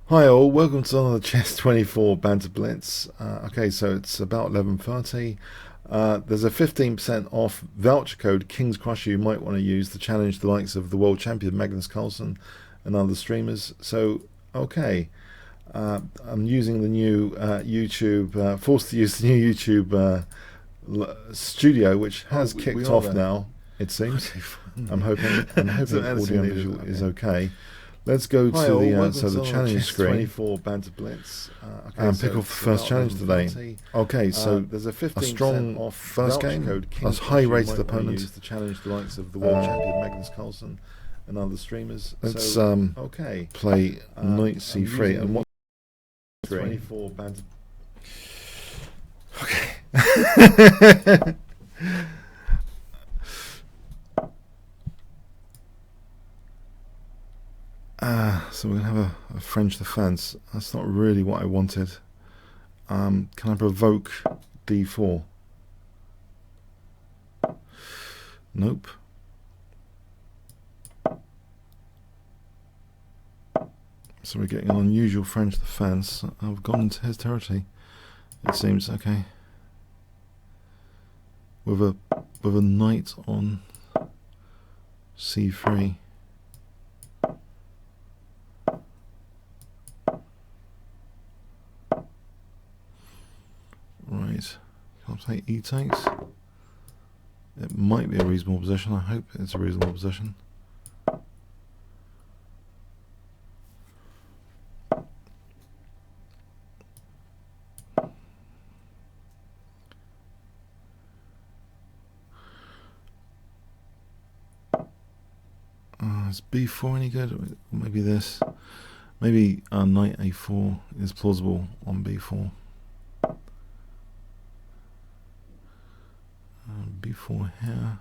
Hi all, welcome to another Chess 24 Banter Blitz. Okay, so it's about 11:30. There's a 15% off voucher code Kingscrusher you might want to use to challenge the likes of the world champion Magnus Carlsen and other streamers. So, okay, I'm using the new YouTube, forced to use the new YouTube studio, which has kicked off now. It seems. I'm hoping. Some Audio and editing visual needed, is okay. okay. Let's go Hi to all, the welcome so to the the challenge Chess screen 24 Banter Blitz. and pick off the first challenge today. Okay, so there's a 15% a strong off first voucher game. code That's Kingscrusher high you rated might want to opponent. use to challenge the likes of the world champion Magnus Carlsen and other streamers. Let's So, okay, play knight c3 and what 24 Banter. Okay. So we're gonna have a French defense. That's not really what I wanted. Can I provoke d4? Nope. So we're getting an unusual French defense. I've gone into his territory, it seems. Okay. With a knight on c3. Right. Can I play e takes? It might be a reasonable position. I hope it's a reasonable position. Is b4 any good? Maybe this. Maybe knight a4 is plausible on b4. B4 here.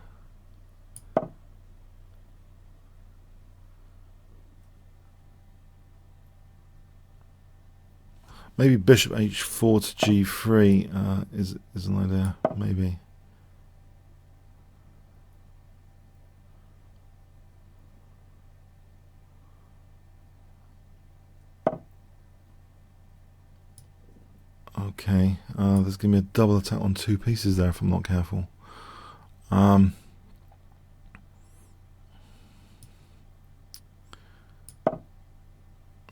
Maybe bishop h4 to g3 is an idea. Maybe. Okay, there's going to be a double attack on two pieces there if I'm not careful. Oh,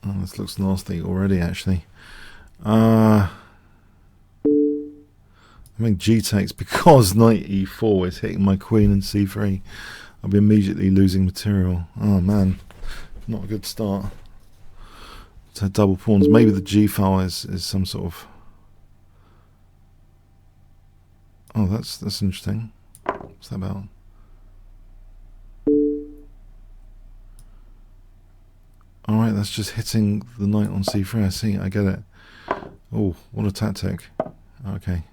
this looks nasty already, actually. I think g takes because knight e4 is hitting my queen and c3. I'll be immediately losing material. Oh man, not a good start. To double pawns. Maybe the g file is some sort of. Oh, that's interesting. What's that about? Alright, that's just hitting the knight on c3. I see, I get it. Oh, what a tactic. Okay.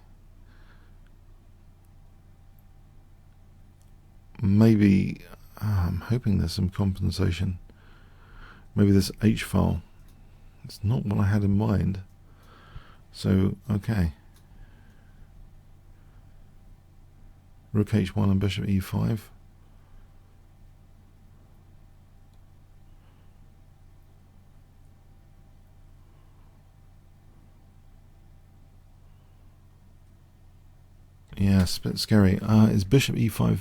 Maybe, I'm hoping there's some compensation. Maybe this h file. It's not what I had in mind. So, okay. Rook h1 and bishop e5. Yeah, it's a bit scary. Is bishop e5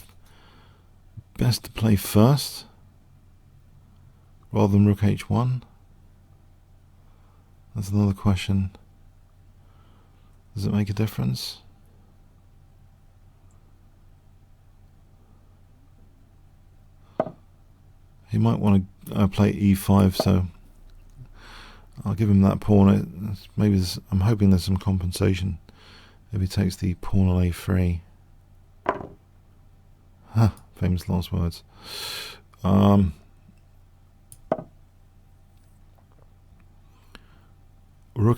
best to play first rather than rook h1? That's another question. Does it make a difference? He might want to play e5, so I'll give him that pawn. Maybe I'm hoping there's some compensation if he takes the pawn on a3. Huh, famous last words. Rook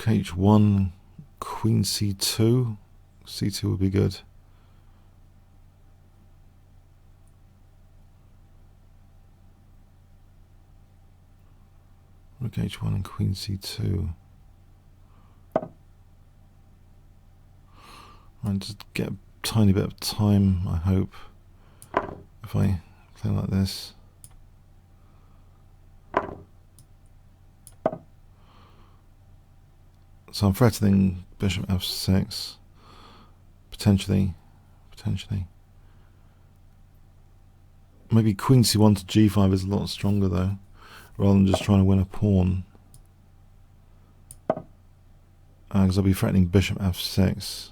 h1, queen c2. c2 would be good. Rook h1 and queen c2. I'll just get a tiny bit of time, I hope, if I play like this. So I'm threatening bishop f6. Potentially. Maybe queen c1 to g5 is a lot stronger though, rather than just trying to win a pawn. Because I'll be threatening bishop f6.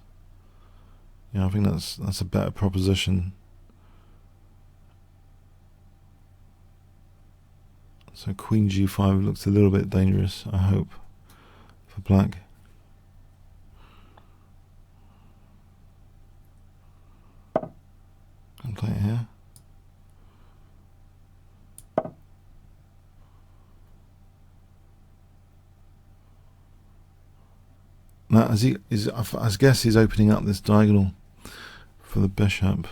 Yeah, I think that's a better proposition. So queen g5 looks a little bit dangerous, I hope, for black. Can play it here. Now, I guess he's opening up this diagonal for the bishop.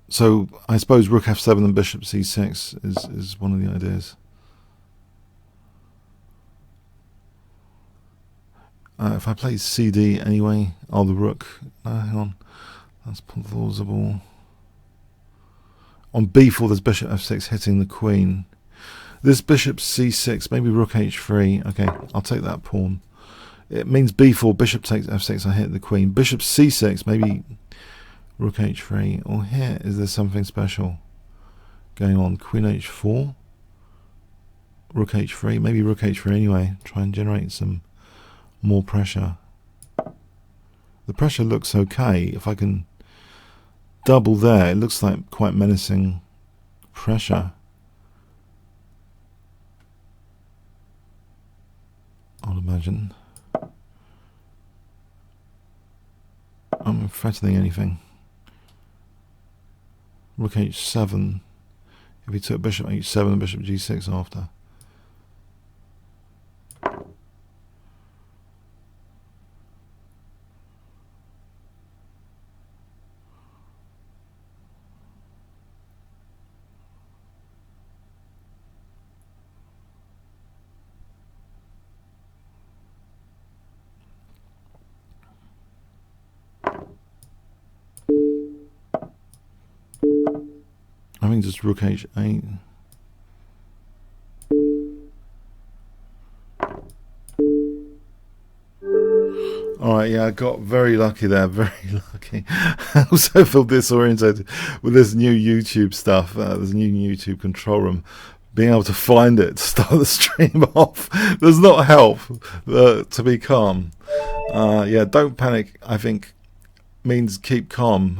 So I suppose rook f7 and bishop c6 is one of the ideas. If I play cd anyway, the rook. No, hang on, that's plausible. On b4, there's bishop f6 hitting the queen. This bishop c6, maybe rook h3. Okay, I'll take that pawn. It means b4, bishop takes f6, I hit the queen. Bishop c6, maybe rook h3. Or here, is there something special going on? Queen h4, rook h3, maybe rook h3 anyway. Try and generate some more pressure. The pressure looks okay. If I can double there, it looks like quite menacing pressure. I'd imagine. I'm threatening anything. Rook h7. If he took bishop h7 and bishop g6 after. I think just rook h8. Alright, yeah, I got very lucky there, very lucky. I also feel disorientated with this new YouTube stuff, this new YouTube control room. Being able to find it to start the stream off does not help to be calm. Yeah, don't panic, I think, means keep calm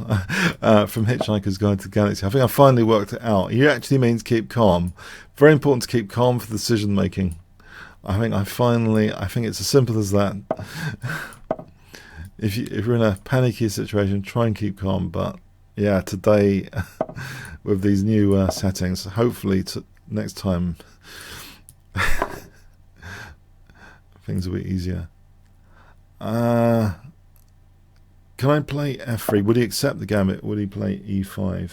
from Hitchhiker's Guide to the Galaxy. I think I finally worked it out. He actually means keep calm. Very important to keep calm for decision making. I think it's as simple as that. If you're in a panicky situation, try and keep calm. But yeah, today with these new settings, hopefully next time things will be easier. Can I play f3? Would he accept the gambit? Would he play e5?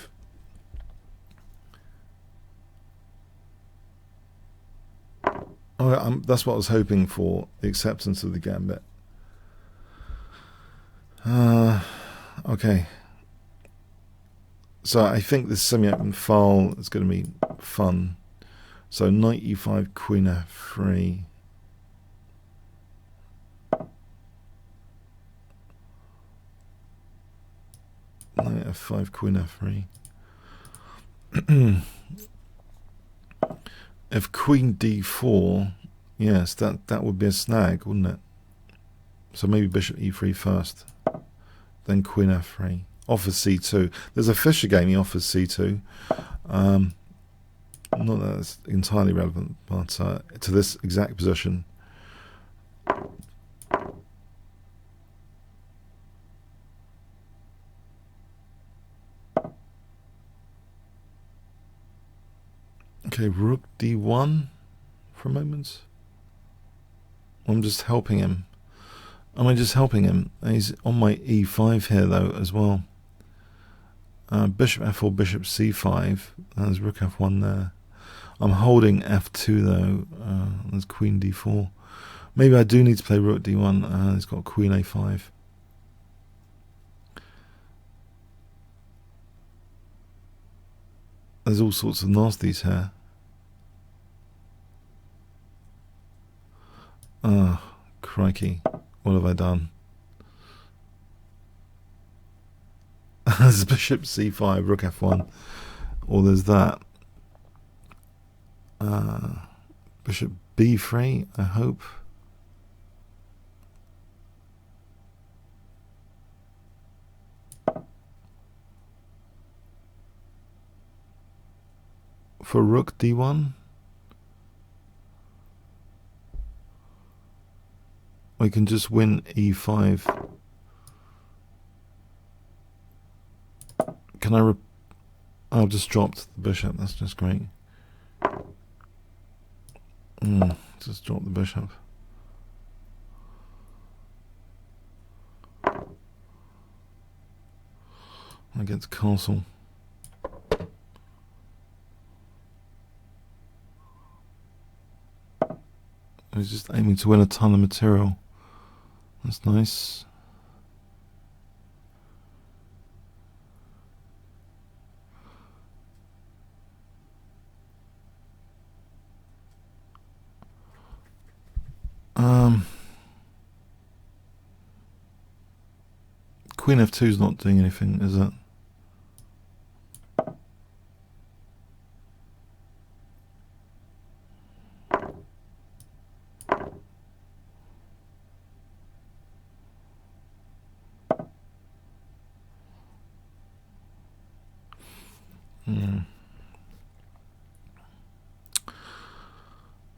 Oh, that's what I was hoping for, the acceptance of the gambit. Okay. So I think this semi-open file is going to be fun. So knight e5, queen f3. Knight f5, queen f3. If queen d4, yes, that would be a snag, wouldn't it? So maybe bishop e3 first, then queen f3. Offers c2. There's a Fischer game he offers c2. Not that it's entirely relevant, but to this exact position. Okay, rook d1 for a moment. I'm just helping him. Am I just helping him? He's on my e5 here though as well. Bishop f4, bishop c5. There's rook f1 there. I'm holding f2 though. There's queen d4. Maybe I do need to play rook d1. He's got queen a5. There's all sorts of nasties here. Oh, crikey. What have I done? There's bishop c5, rook f1. Or there's that. Bishop b3, I hope. For rook d1. We can just win e5. Can I I've just dropped the bishop, that's just great. Just drop the bishop. Against castle. I was just aiming to win a ton of material. That's nice. Queen f2 is not doing anything, is it?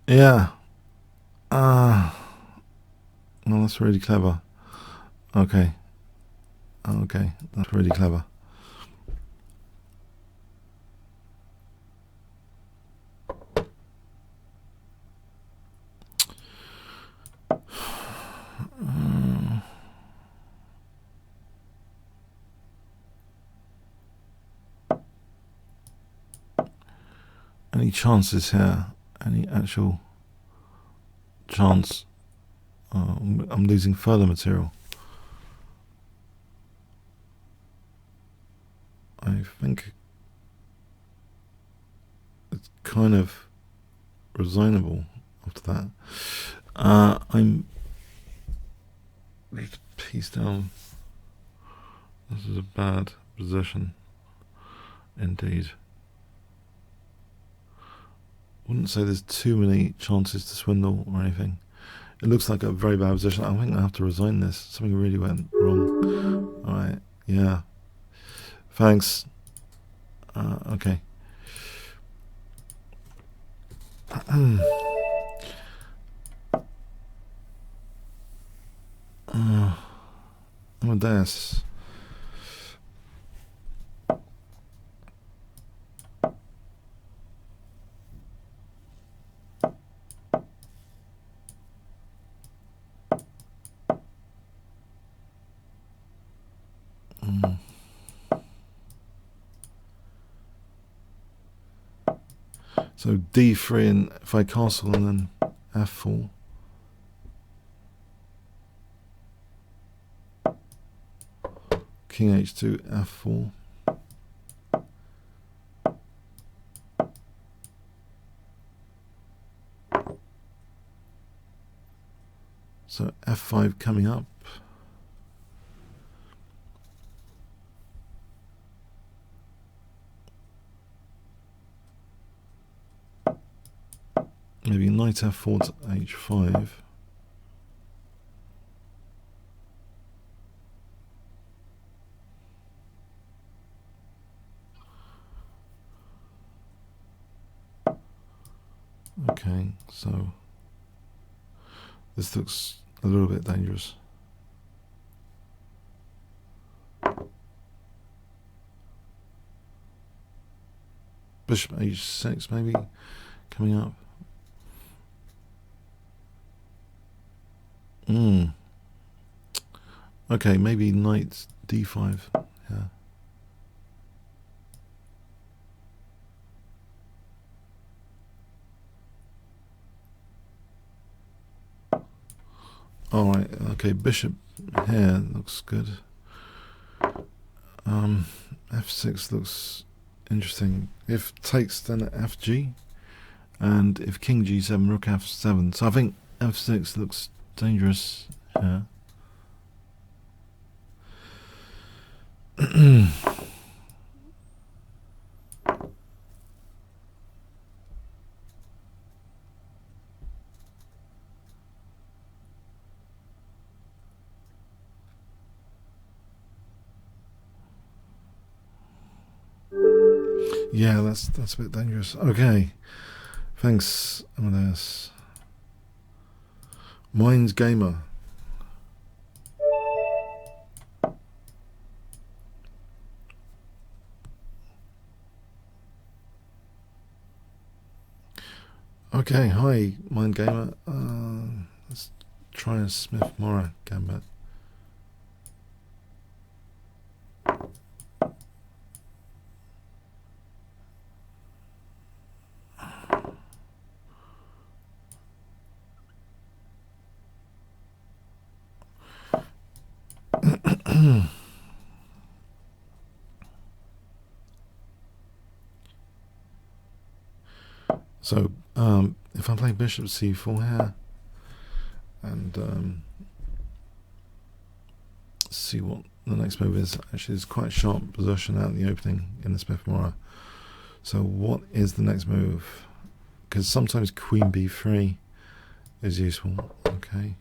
Yeah. Well, that's really clever. Okay. Okay, that's really clever. Any chances here? Any actual chance? I'm losing further material. I think it's kind of resignable after that. I'm need to piece down. This is a bad position indeed. Wouldn't say there's too many chances to swindle or anything. It looks like a very bad position. I think I have to resign this. Something really went wrong. Alright, yeah. Thanks. Okay. Amadeus. So d3 and if I castle and then f4. King h2, f4. So f5 coming up. Maybe knight f4 to h5. Okay, so this looks a little bit dangerous. Bishop h6 maybe coming up. Okay, maybe knight d5. Yeah. Alright, okay, bishop here looks good. F6 looks interesting. If takes, then fg. And if king g7, rook f7. So I think f6 looks dangerous here. Yeah, that's a bit dangerous. Okay, thanks, Amadeus. Mine's Gamer. Okay, hi, Mind Gamer. Let's try a Smith Morra gambit. So, if I play Bishop C4 here, and see what the next move is. Actually, it's quite a sharp position out in the opening in the Smith Morra. So, what is the next move? Because sometimes Queen B3 is useful. Okay.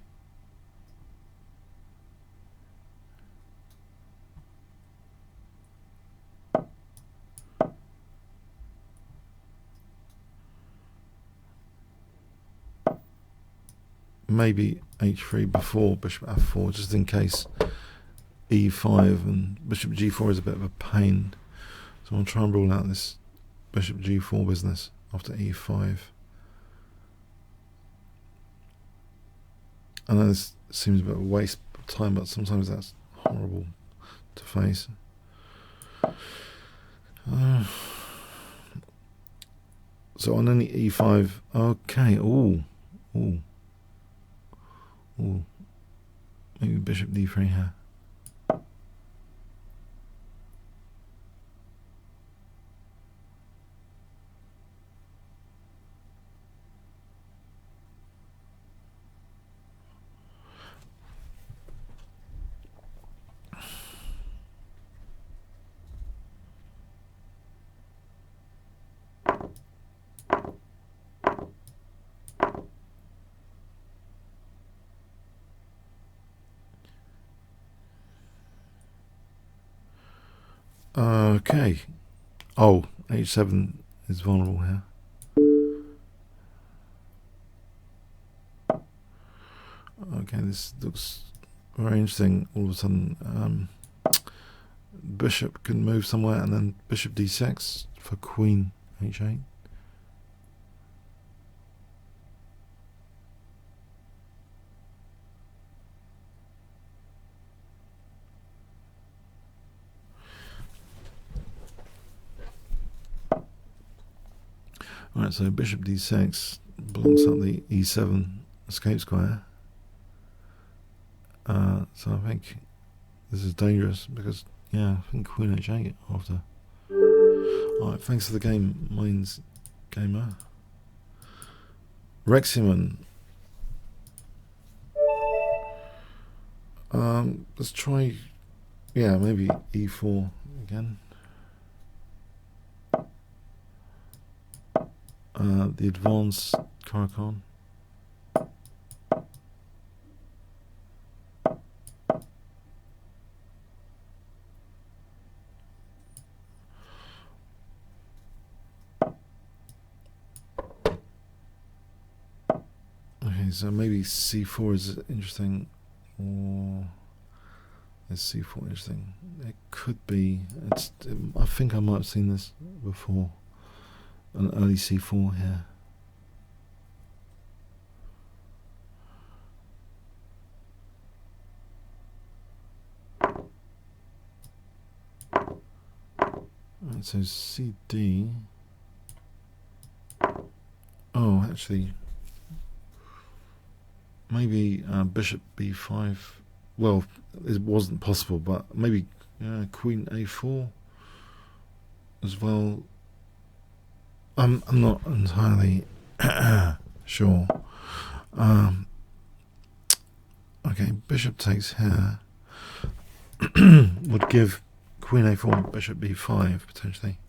Maybe H3 before Bishop F4, just in case E5 and Bishop G4 is a bit of a pain. So I'll try and rule out this Bishop G4 business after E5. I know this seems a bit of a waste of time, but sometimes that's horrible to face. So on any E5, okay, ooh. Maybe Bishop D3 here. Okay. Oh, H7 is vulnerable here. Okay, this looks very interesting. All of a sudden, Bishop can move somewhere, and then Bishop D6 for Queen H8. Right, so Bishop D6 blocks up the E7 escape square. So I think this is dangerous because, yeah, I think Queen H8 after. Alright, thanks for the game, Mine's Gamer. Reximan. Let's try, yeah, maybe E4 again. The advanced Caracal. Okay, so maybe C4 is interesting, or is C4 interesting? It could be. I think I might have seen this before. An early C4 here. Right, so CD. Oh, actually, maybe Bishop B5. Well, it wasn't possible, but maybe Queen A4 as well. I'm not entirely sure. Okay, bishop takes here would give queen a4, bishop b5 potentially.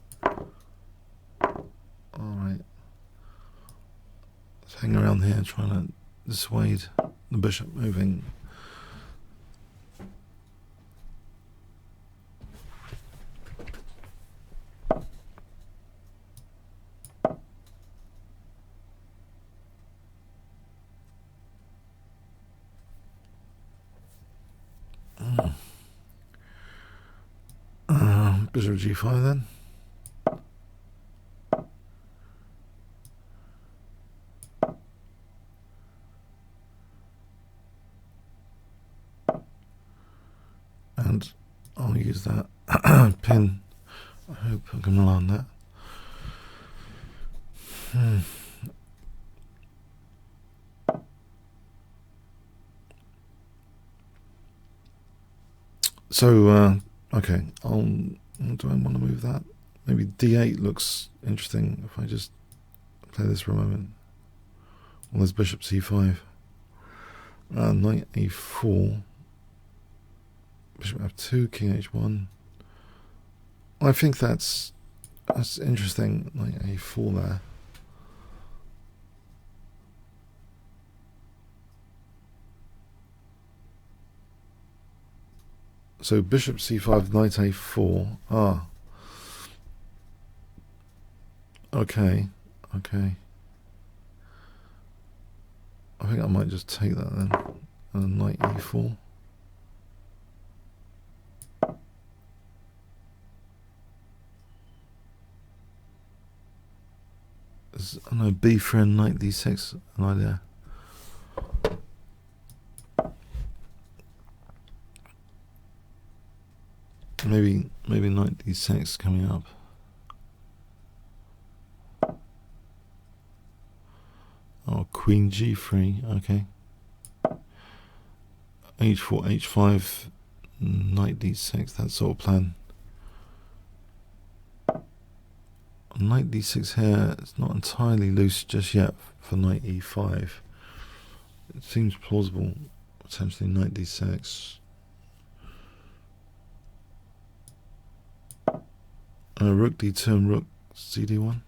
Alright. Let's hang around here trying to dissuade the bishop moving. Bishop g5 then. And I'll use that pin. I hope I can land that. So, okay, do I want to move that? Maybe d8 looks interesting if I just play this for a moment. Well, there's bishop c5. Knight a4. Bishop f2, king h1. I think that's interesting. Knight a4 there. So bishop c5, knight a4. Ah. Okay. Okay. I think I might just take that then. And knight e4. I know b3 and knight d6 an idea. Maybe knight d6 coming up. Oh, queen g3, okay. h4, h5, knight d6, that sort of plan. Knight d6 here, it's not entirely loose just yet for knight e5. It seems plausible, potentially knight d6. Rook d2 and rook cd1.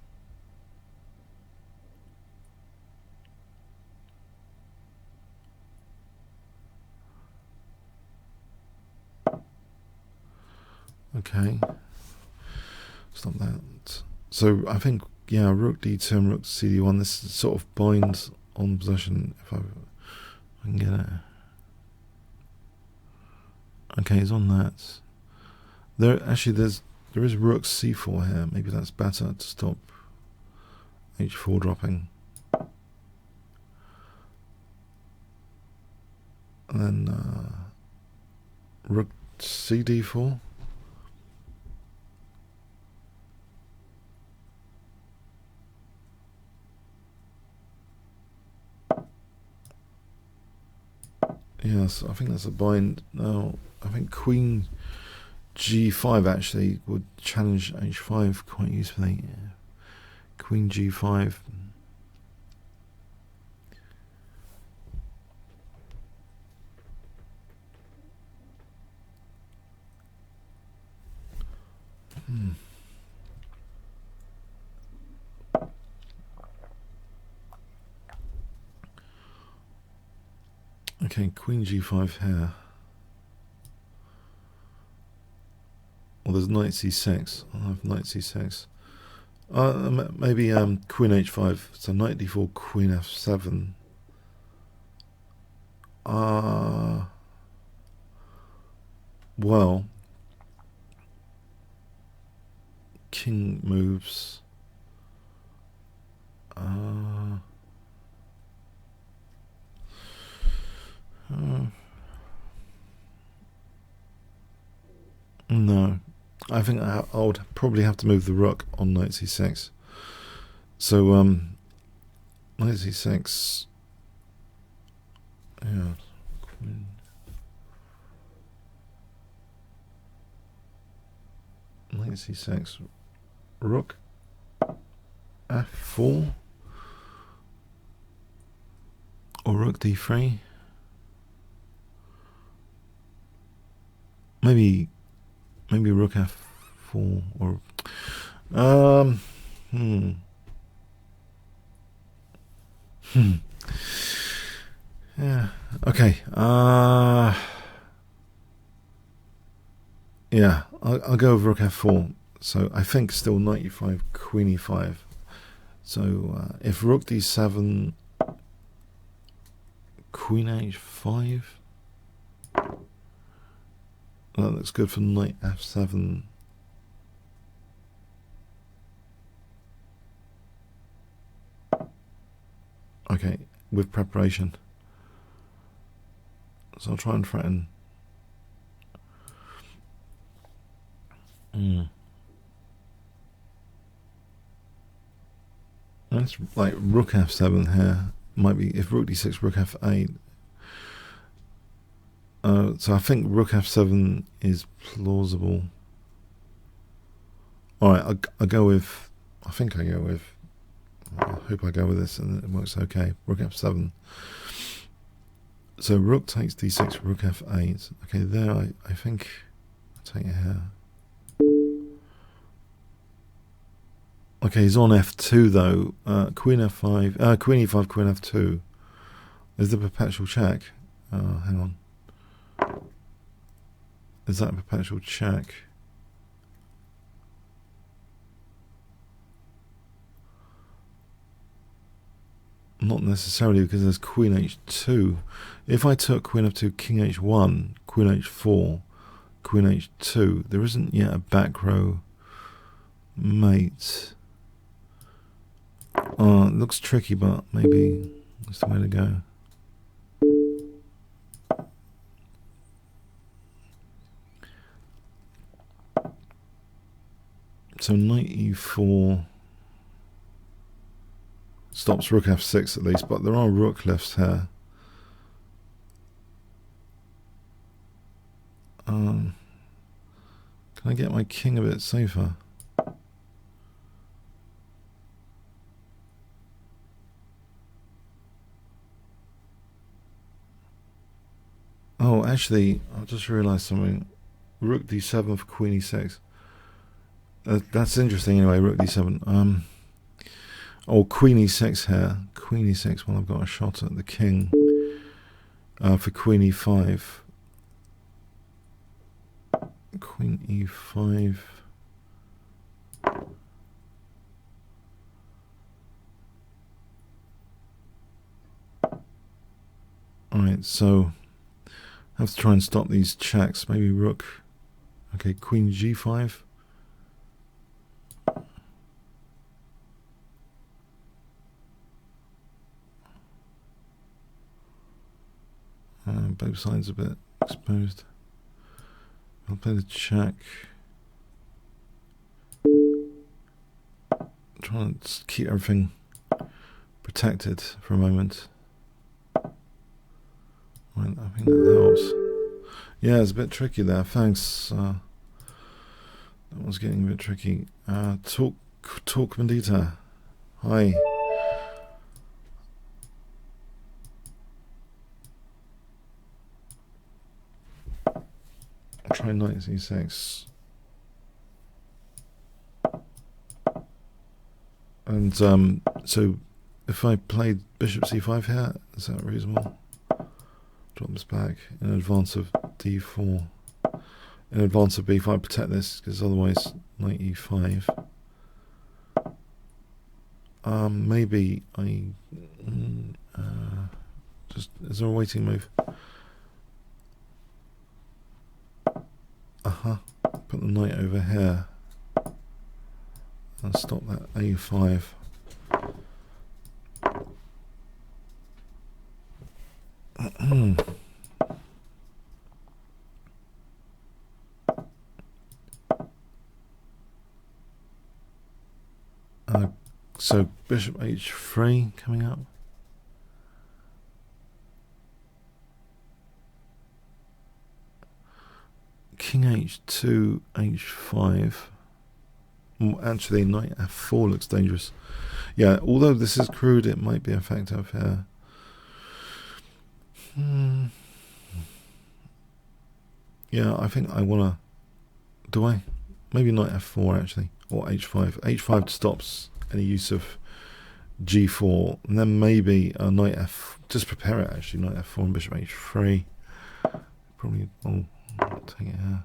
Okay, stop that. So I think, yeah, rook d2 and rook cd1, this sort of binds on possession if I can get it. Okay, he's on that. There is rook c4 here. Maybe that's better to stop h4 dropping. And then rook cd4. Yes, I think that's a bind. No, I think queen g5 actually would challenge h5 quite usefully. Yeah. Queen g5. Okay, queen g5 here. Well, there's knight c6. I'll have knight c6. Maybe queen h5. So knight d4, queen f7. Well, king moves. No, I think I would probably have to move the rook on knight c6. So knight c6. Yeah. Knight c6. Rook f4. Or rook d3. maybe rook f4 or yeah. Okay. Yeah, I'll go with rook f4. So I think still knight e5, queen e5. So if rook d7, queen h5, that looks good for knight f7. Okay, with preparation. So I'll try and threaten. That's like rook f7 here. Might be if rook d6, rook f8. So I think rook f7 is plausible. Alright, I go with. I think I go with. I hope I go with this and it works okay. Rook f7. So rook takes d6, rook f8. Okay, there I think I'll take it here. Okay, he's on f2 though. Queen f5, queen e5, queen f2. Is the perpetual check? Hang on. Is that a perpetual check? Not necessarily, because there's queen h2. If I took queen f2, king h1, queen h4, queen h2, there isn't yet a back row mate. It looks tricky, but maybe that's the way to go. So knight e4 stops rook f6 at least, but there are rook lifts here. Can I get my king a bit safer? Oh, actually, I just realised something. Rook d7 for queen e6. That's interesting anyway, rook d7. Oh, queen e6 here. Queen e6, well, I've got a shot at the king. For queen e5. Queen e5. Alright, so I have to try and stop these checks. Maybe rook. Okay, queen g5. Both sides a bit exposed. I'll play the check. Try and keep everything protected for a moment. Right, I think that helps. Yeah, it's a bit tricky there. Thanks. That was getting a bit tricky. Talk Mandita. Hi. I'll try knight c6. And so if I played bishop c5 here, is that reasonable? Drop this back in advance of d4. In advance of b5, protect this, because otherwise knight e5. Maybe I just, is there a waiting move? Put the knight over here and stop that a5. So bishop h3 coming up. King h2, h5. Actually, knight f4 looks dangerous. Yeah, although this is crude, it might be effective here. Yeah, I think I want to... Do I? Maybe knight f4 actually, or h5. h5 stops any use of g4, and then maybe knight f... Just prepare it actually, knight f4 and bishop h3. Probably... Oh, I'll take it here.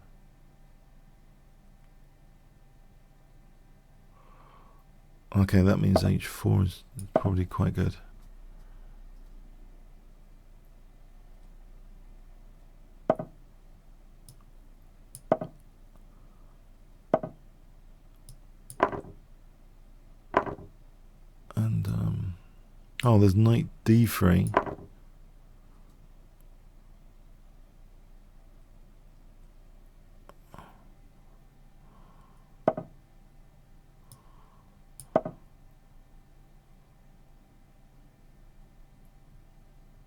Okay, that means h4 is probably quite good. And, oh, there's knight d3.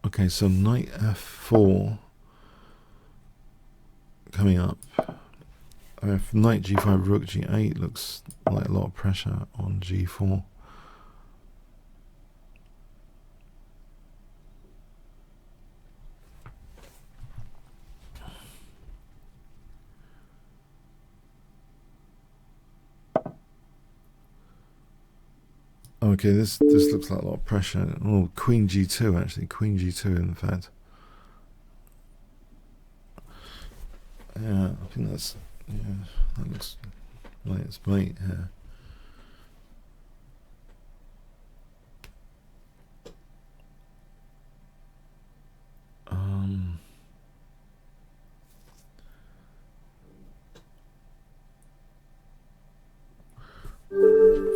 Okay, so knight f4 coming up. If knight g5, rook g8 looks like a lot of pressure on g4. Okay, this looks like a lot of pressure. Oh, queen g2 actually, queen g2 in fact. Yeah, I think that's, yeah, that looks like it's mate here.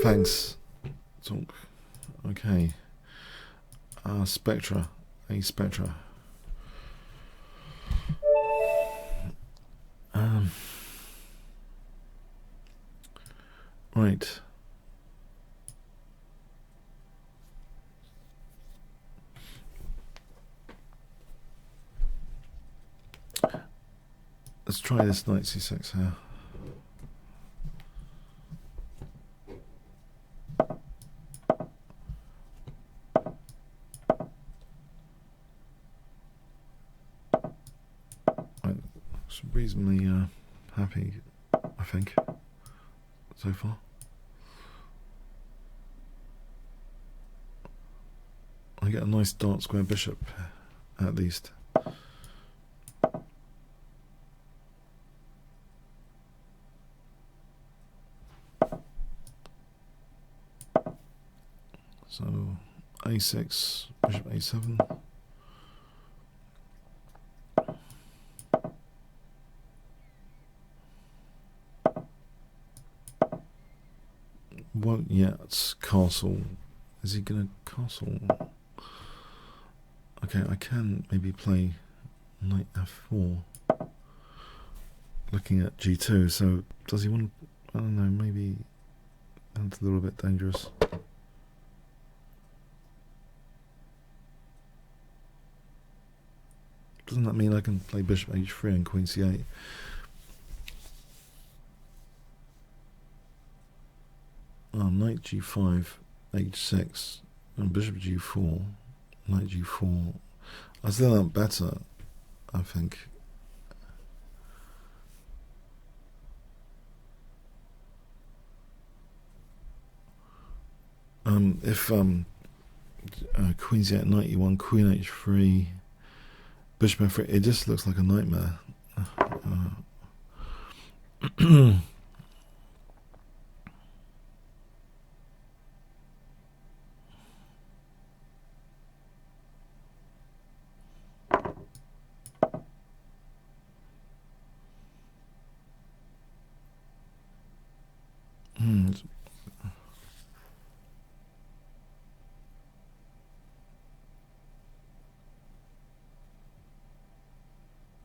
Thanks. Talk. Okay. Spectra. A Spectra. Right. Let's try this knight c6 here. Reasonably happy, I think, so far. I get a nice dark square bishop, at least. So a6, bishop a7. Won't yet castle. Is he gonna castle? Okay, I can maybe play knight f4. Looking at g2, so does he want? I don't know. Maybe that's a little bit dangerous. Doesn't that mean I can play bishop h3 and queen c8? Knight g5, h6, and bishop g4, knight g4. I still am better, I think. If queen c8, knight e1, queen h3, bishop f3, it just looks like a nightmare.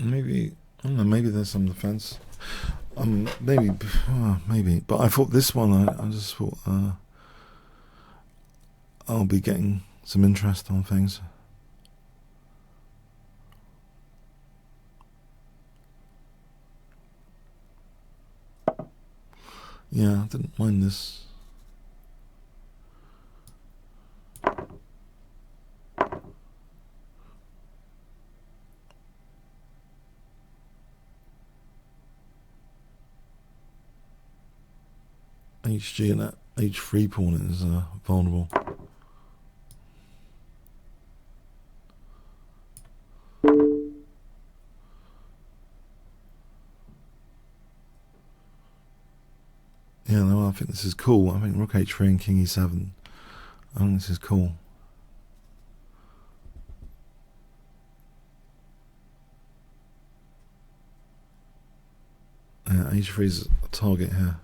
Maybe, I don't know, maybe there's some defense. Maybe, but I thought this one, I just thought I'll be getting some interest on things. Yeah, I didn't mind this. HG and that H3 pawn is vulnerable. Yeah, no, I think this is cool. I think Rook H3 and King E7. I think this is cool. Yeah, H3 is a target here.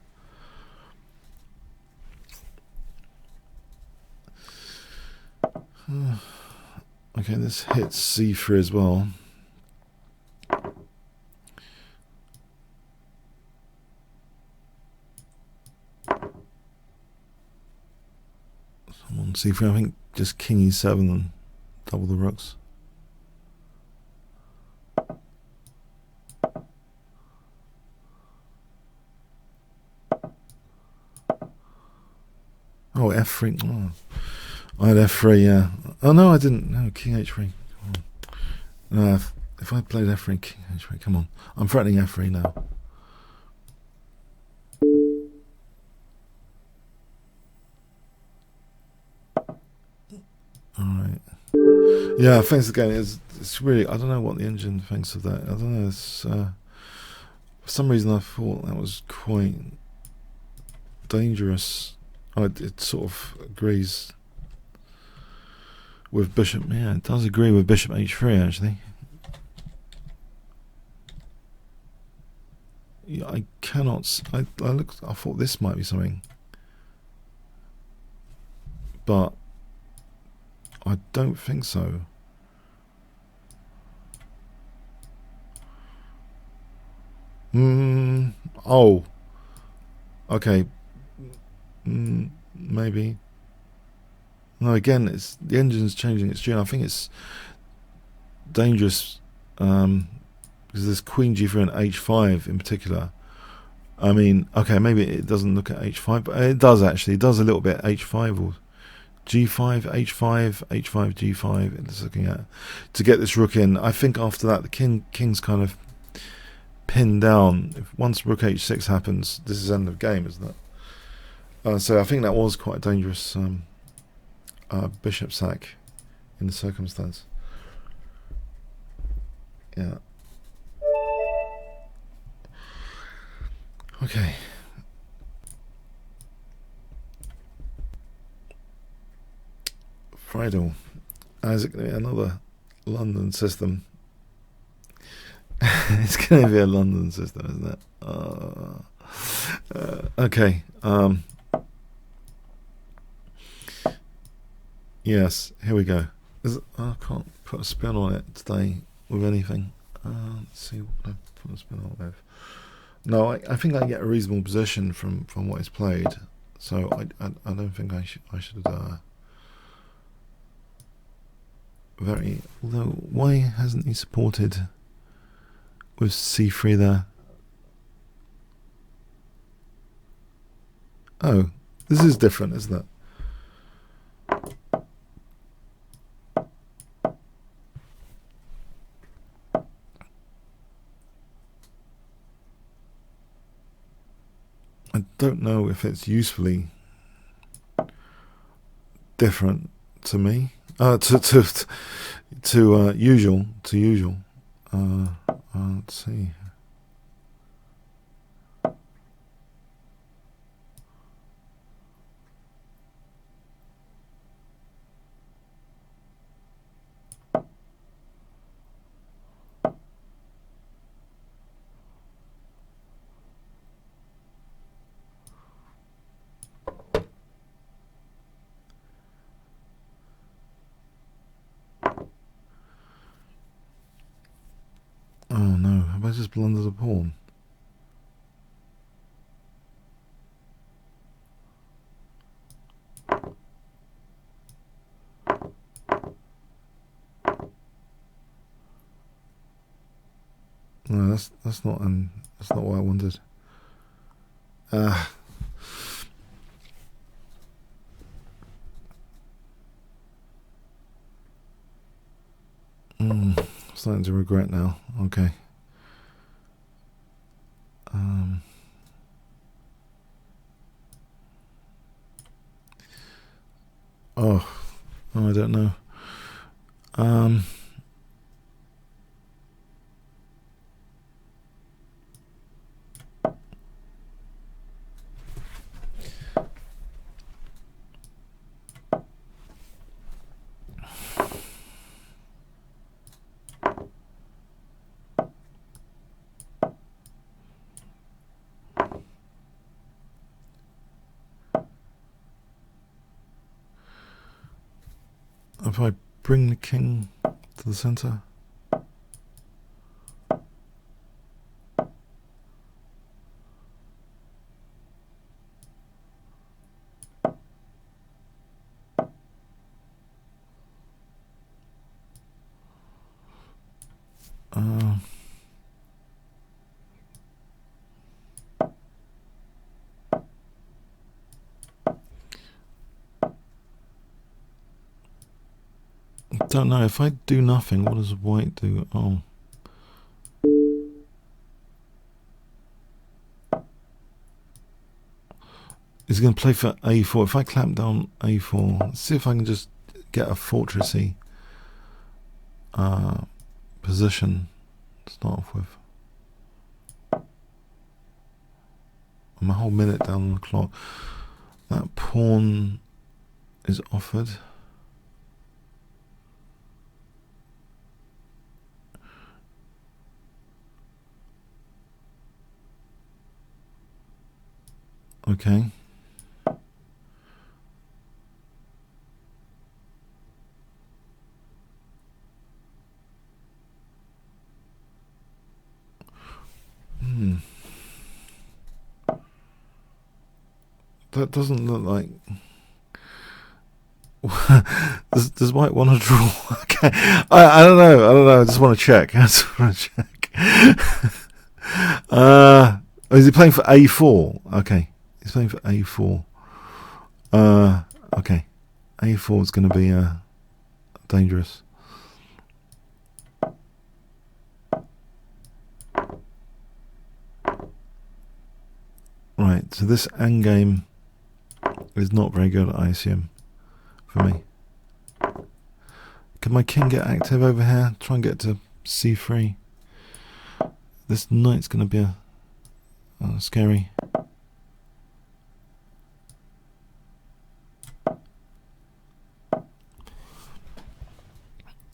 Okay, this hits C3 as well. On C3, I think just King E7 and double the rooks. Oh, F3. Oh, I had F3, yeah. Oh, no, I didn't. No, King H3. No, if I played F3, King H3, come on. I'm threatening F3 now. Alright. Yeah, thanks again. It's really, I don't know what the engine thinks of that. I don't know. It's, for some reason I thought that was quite dangerous. It sort of agrees with Bishop. Yeah, it does agree with Bishop H3 actually. Yeah, I cannot. I looked. I thought this might be something, but I don't think so. Oh. Okay. Maybe. No, again, it's the engine's changing its tune. I think it's dangerous because there's Queen G3 and H5 in particular. I mean, okay, maybe it doesn't look at H5, but it does actually. It does a little bit H5 or G5, H5, H5, G5. It's looking at to get this rook in. I think after that, the king's kind of pinned down. Once Rook H6 happens, this is end of game, isn't it? So I think that was quite a dangerous bishop sack in the circumstance. Yeah. Okay. Friedel. Is it going to be another London system? It's going to be a London system, isn't it? Okay. Yes, here we go. I can't put a spin on it today with anything. Let's see what I put a spin on it with. No, I think I get a reasonable position from what is played, so I don't think I should very. Although, why hasn't he supported with C3 there? Oh, this is different, isn't it? I don't know if it's usefully different to me. To usual. Let's see. Oh no, have I just blundered a pawn? No, that's not what I wanted. Starting to regret now. Okay. Oh, I don't know. If I bring the king to the center. Don't know. If I do nothing, what does white do? Oh. He's going to play for a4. If I clamp down a4, let's see if I can just get a fortressy position to start off with. I'm a whole minute down on the clock. That pawn is offered. Okay. That doesn't look like. does white want to draw? Okay, I don't know. I just want to check. Is he playing for a4? Okay, he's playing for a4. Okay, a4 is going to be dangerous. Right, so this endgame is not very good, I assume, for me. Can my king get active over here? Try and get to c3. This knight's going to be scary.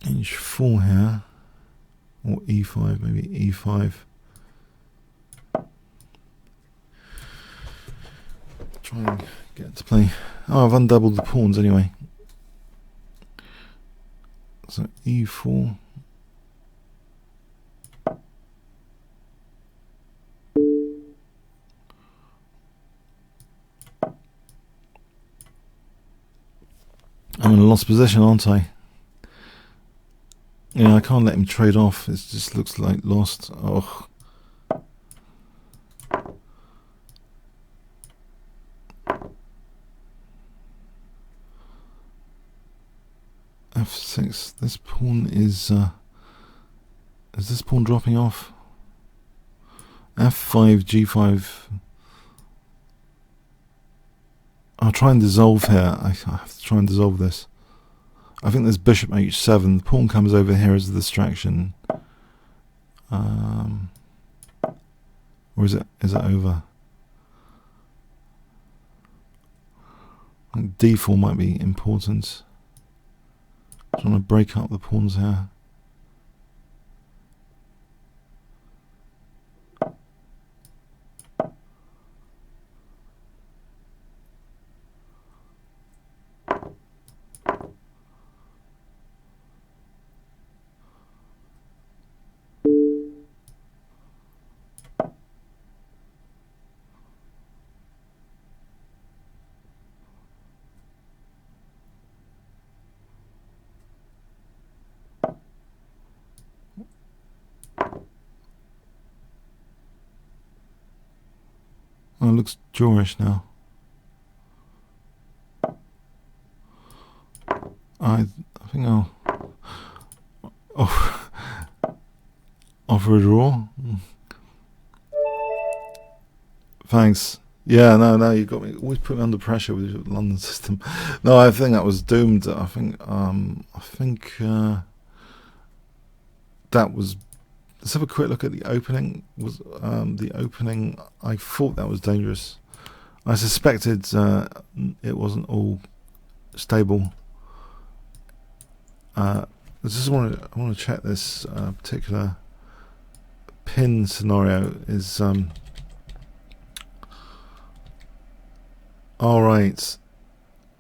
h4 here, or e5, maybe e5. Try and get to play. Oh, I've undoubled the pawns anyway. So e4. I'm in a lost position, aren't I? Yeah, I can't let him trade off. It just looks like lost. Oh. f6. This pawn is this pawn dropping off? f5, g5. I'll try and dissolve here. I have to try and dissolve this. I think there's bishop h7. The pawn comes over here as a distraction. Or is it over? I think d4 might be important. Trying to break up the pawns here. Oh, it looks drawish now. I think I'll offer a draw. Thanks. Yeah, no, you got me. Always put me under pressure with your London system. No, I think that was doomed. I think that was. Let's have a quick look at the opening. Was the opening? I thought that was dangerous. I suspected it wasn't all stable. I want to check this particular pin scenario is. All right,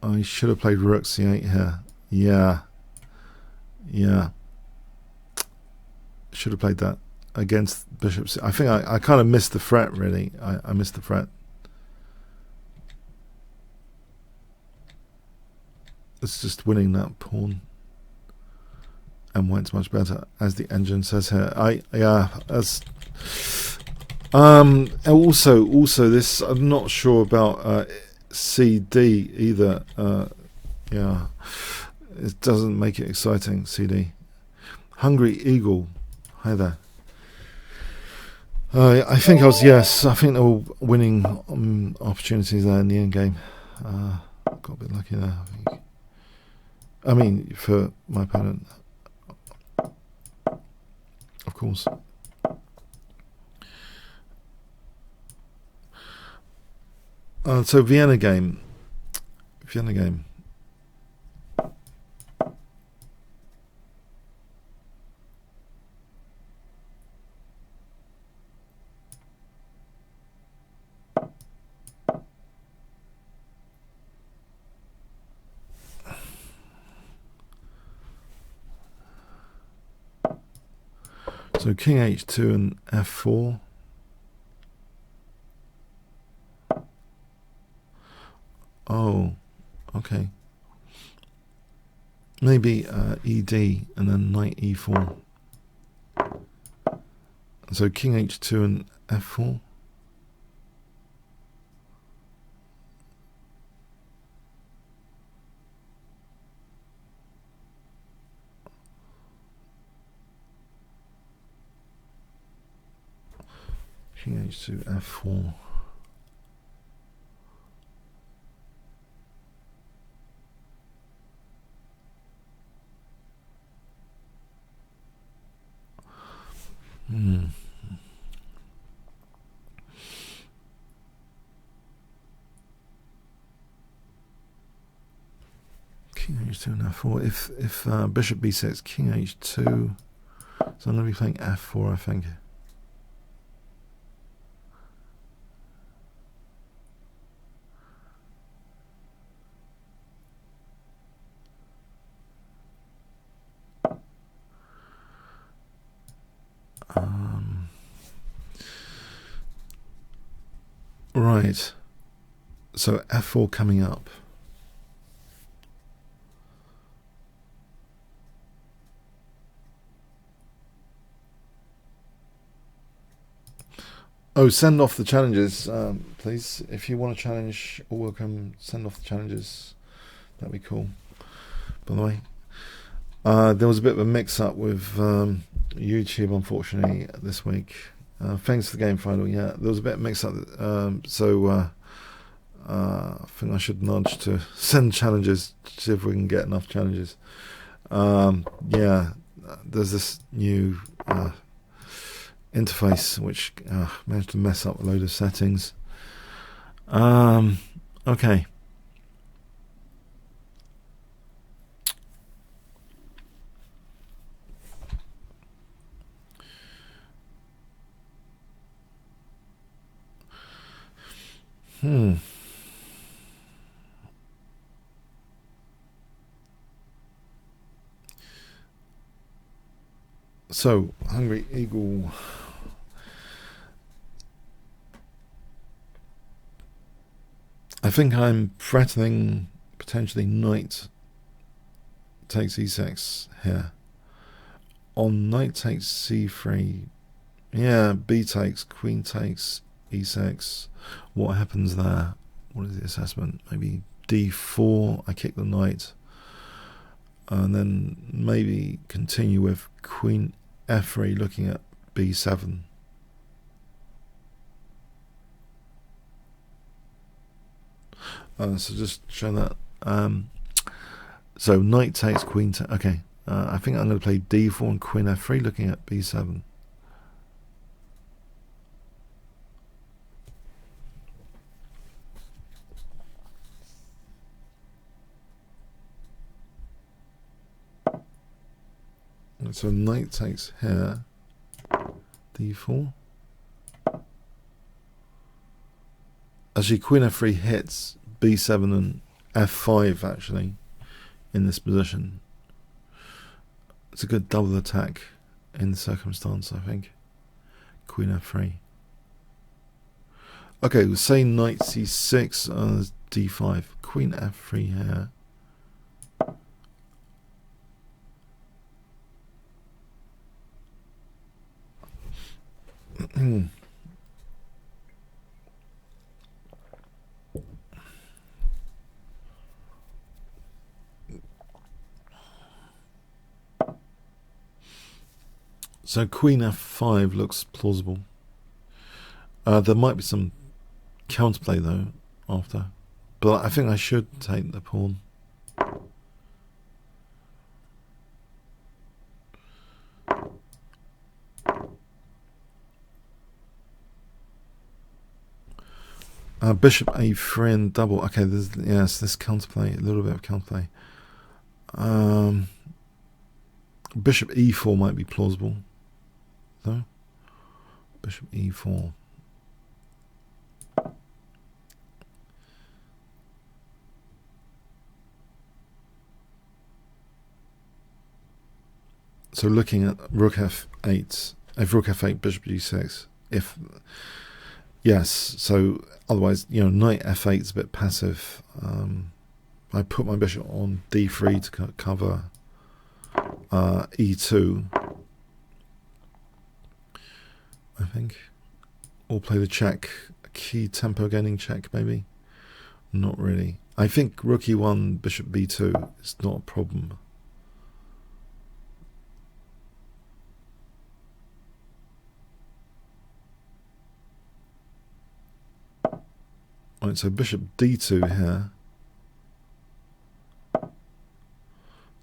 I should have played Rook C8 here. Yeah. Should have played that against Bishop C. I think I kind of missed the threat. Really, I missed the threat. It's just winning that pawn, and White's much better, as the engine says here. Also this, I'm not sure about CD either. Yeah, it doesn't make it exciting. CD. Hungry Eagle. Hi there. I think I think there were winning opportunities there in the end game. Got a bit lucky there, I think. I mean, for my opponent, of course. So Vienna game. So King H2 and F4. Oh, okay. Maybe ED and then Knight E4. So King H2 and F4. King H2 F4. King H2 and F4. If Bishop B6, King H2. So I'm going to be playing F4, I think. Right. So F4 coming up. Oh, send off the challenges, please. If you want to challenge or welcome, send off the challenges. That'd be cool. By the way, there was a bit of a mix-up with YouTube, unfortunately, this week. Thanks for the game final. Yeah, there was a bit of mix-up. So I think I should nudge to send challenges to see if we can get enough challenges. Yeah, there's this new interface which managed to mess up a load of settings. Okay. So, Hungry Eagle. I think I'm threatening potentially knight takes e6 here. On knight takes c3. Yeah, b takes, queen takes e6. What happens there? What is the assessment? Maybe d4. I kick the knight. And then maybe continue with queen f3 looking at b7. So just show that. So knight takes, queen takes. Okay, I think I'm going to play d4 and queen f3, looking at b7. So knight takes here, d4. Actually, queen f3 hits b7 and f5 actually in this position. It's a good double attack in the circumstance, I think. Queen f3. Okay, we'll say knight c6 as d5. Queen f3 here. So queen f5 looks plausible. There might be some counterplay though after, but I think I should take the pawn. Bishop a3 and double. Okay, there's yes, this counterplay, a little bit of counterplay. Bishop e4 might be plausible, though. Bishop e4. So looking at rook f8, if rook f8, bishop g6. If yes, so otherwise, you know, knight f8 is a bit passive. I put my bishop on d3 to cover e2, I think, or play the check, key tempo gaining check maybe. Not really. I think rook e1, bishop b2 is not a problem. Right, so bishop d2 here.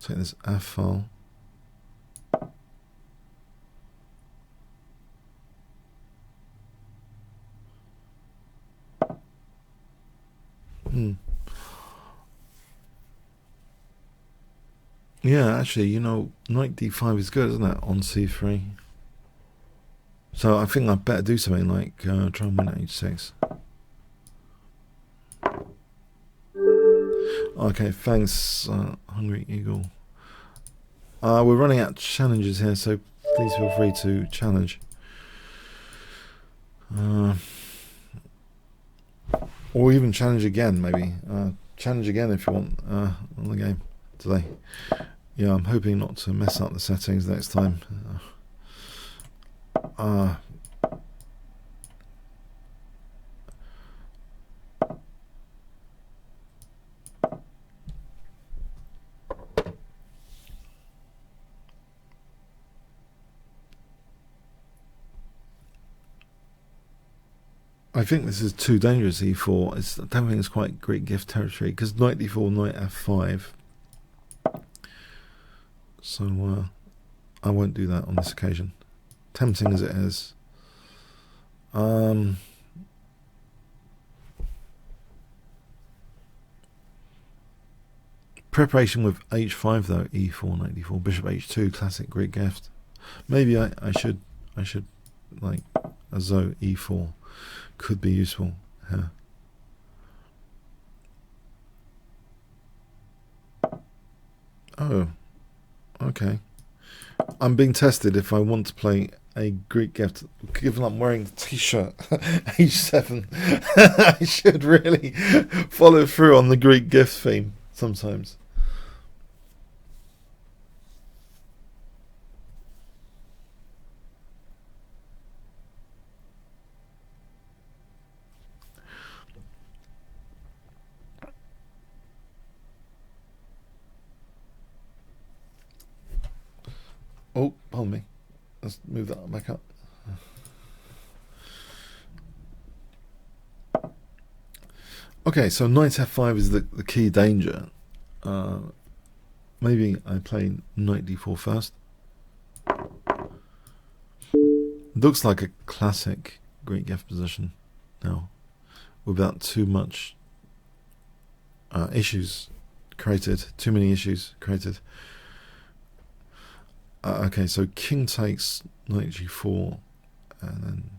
Take this f file. Yeah, actually, you know, knight d5 is good, isn't it, on c3? So I think I'd better do something like try and win at h6. Okay, thanks, Hungry Eagle. We're running out of challenges here, so please feel free to challenge. Or even challenge again, maybe. Challenge again if you want on the game today. Yeah, I'm hoping not to mess up the settings next time. I think this is too dangerous, e4. I don't think it's quite Greek gift territory, because knight d4, knight f5. So I won't do that on this occasion. Tempting as it is. Preparation with h5 though, e4, knight d4, bishop h2, classic Greek gift. Maybe I should like as though e4 could be useful here. Oh, okay. I'm being tested if I want to play a Greek gift. Given I'm wearing the t-shirt, h7, I should really follow through on the Greek gift theme sometimes. Oh, pardon me. Let's move that back up. Okay, so knight f5 is the key danger. Maybe I play knight d4 first. Looks like a classic Greek F position now, without too much issues created, too many issues created. Okay, so king takes knight g4, and then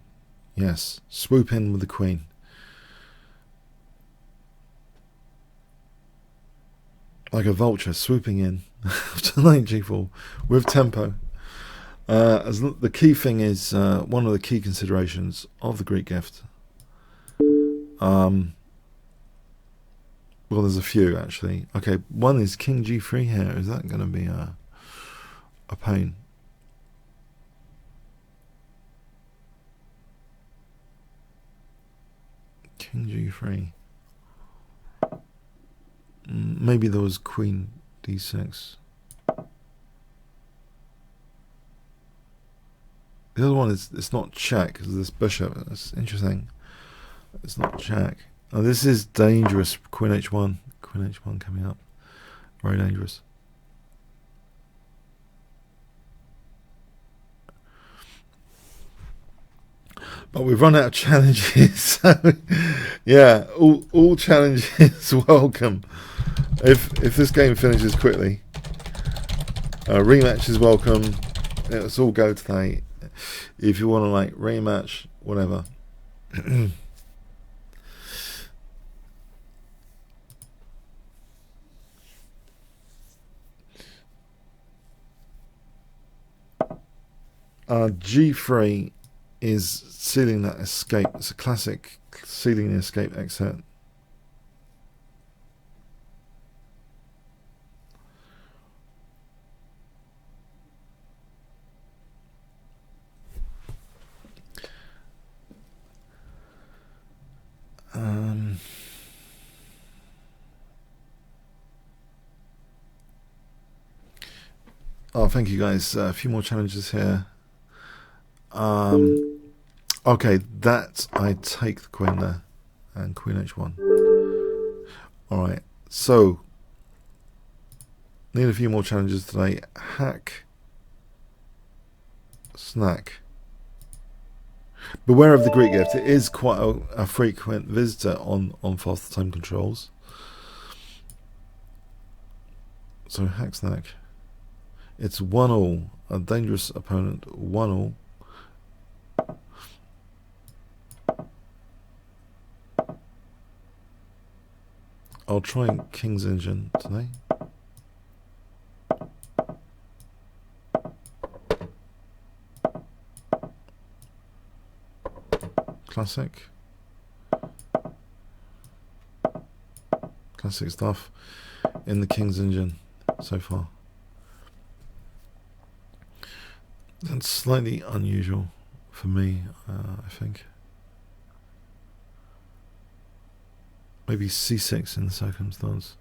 yes, swoop in with the queen. Like a vulture swooping in to knight g4 with tempo. As the key thing is, one of the key considerations of the Greek gift. Well, there's a few actually. Okay, one is king g3 here. Is that going to be a pain? King g3. Maybe there was queen d6. The other one is, it's not check because this bishop. That's interesting. It's not check. Oh, this is dangerous. Queen h1. Queen h1 coming up. Very dangerous. But we've run out of challenges. So yeah, all challenges welcome. If this game finishes quickly, rematch is welcome. Let's all go today. If you want to like rematch, whatever. G3 is sealing that escape. It's a classic sealing the escape exit. Oh, thank you guys. A few more challenges here. Okay, that I take the queen there, and queen h1. All right, so need a few more challenges today. Hack, snack. Beware of the Greek gift. It is quite a frequent visitor on faster time controls. So hack, snack. It's 1-all. A dangerous opponent. 1-all. I'll try King's Engine today. Classic. Classic stuff in the King's Engine so far. That's slightly unusual for me, I think. Maybe c6 in the circumstance.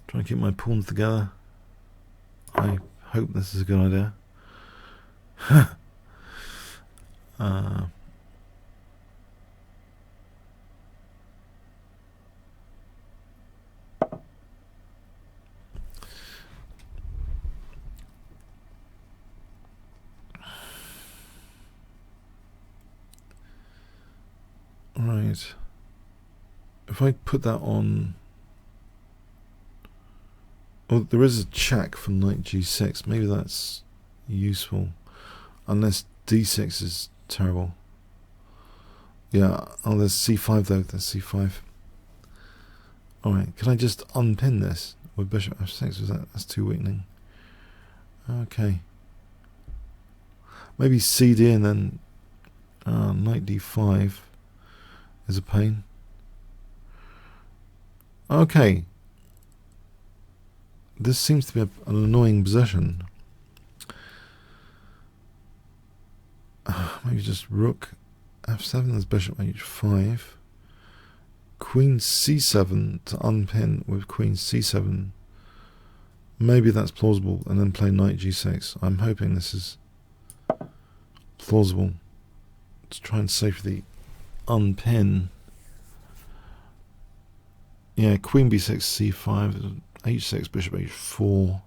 Trying to keep my pawns together. I hope this is a good idea. Right. If I put that on... Oh, there is a check for knight g6. Maybe that's useful. Unless d6 is terrible. Yeah, oh, there's c5 though. There's c5. Alright, can I just unpin this with bishop f6? That's too weakening. Okay. Maybe cd and then knight d5 is a pain. Okay. This seems to be an annoying position. Maybe just rook f7, there's bishop h5. queen c7 to unpin with queen c7. Maybe that's plausible, and then play knight g6. I'm hoping this is plausible to try and safely unpin. Yeah, queen b6, c5, h6, bishop h4.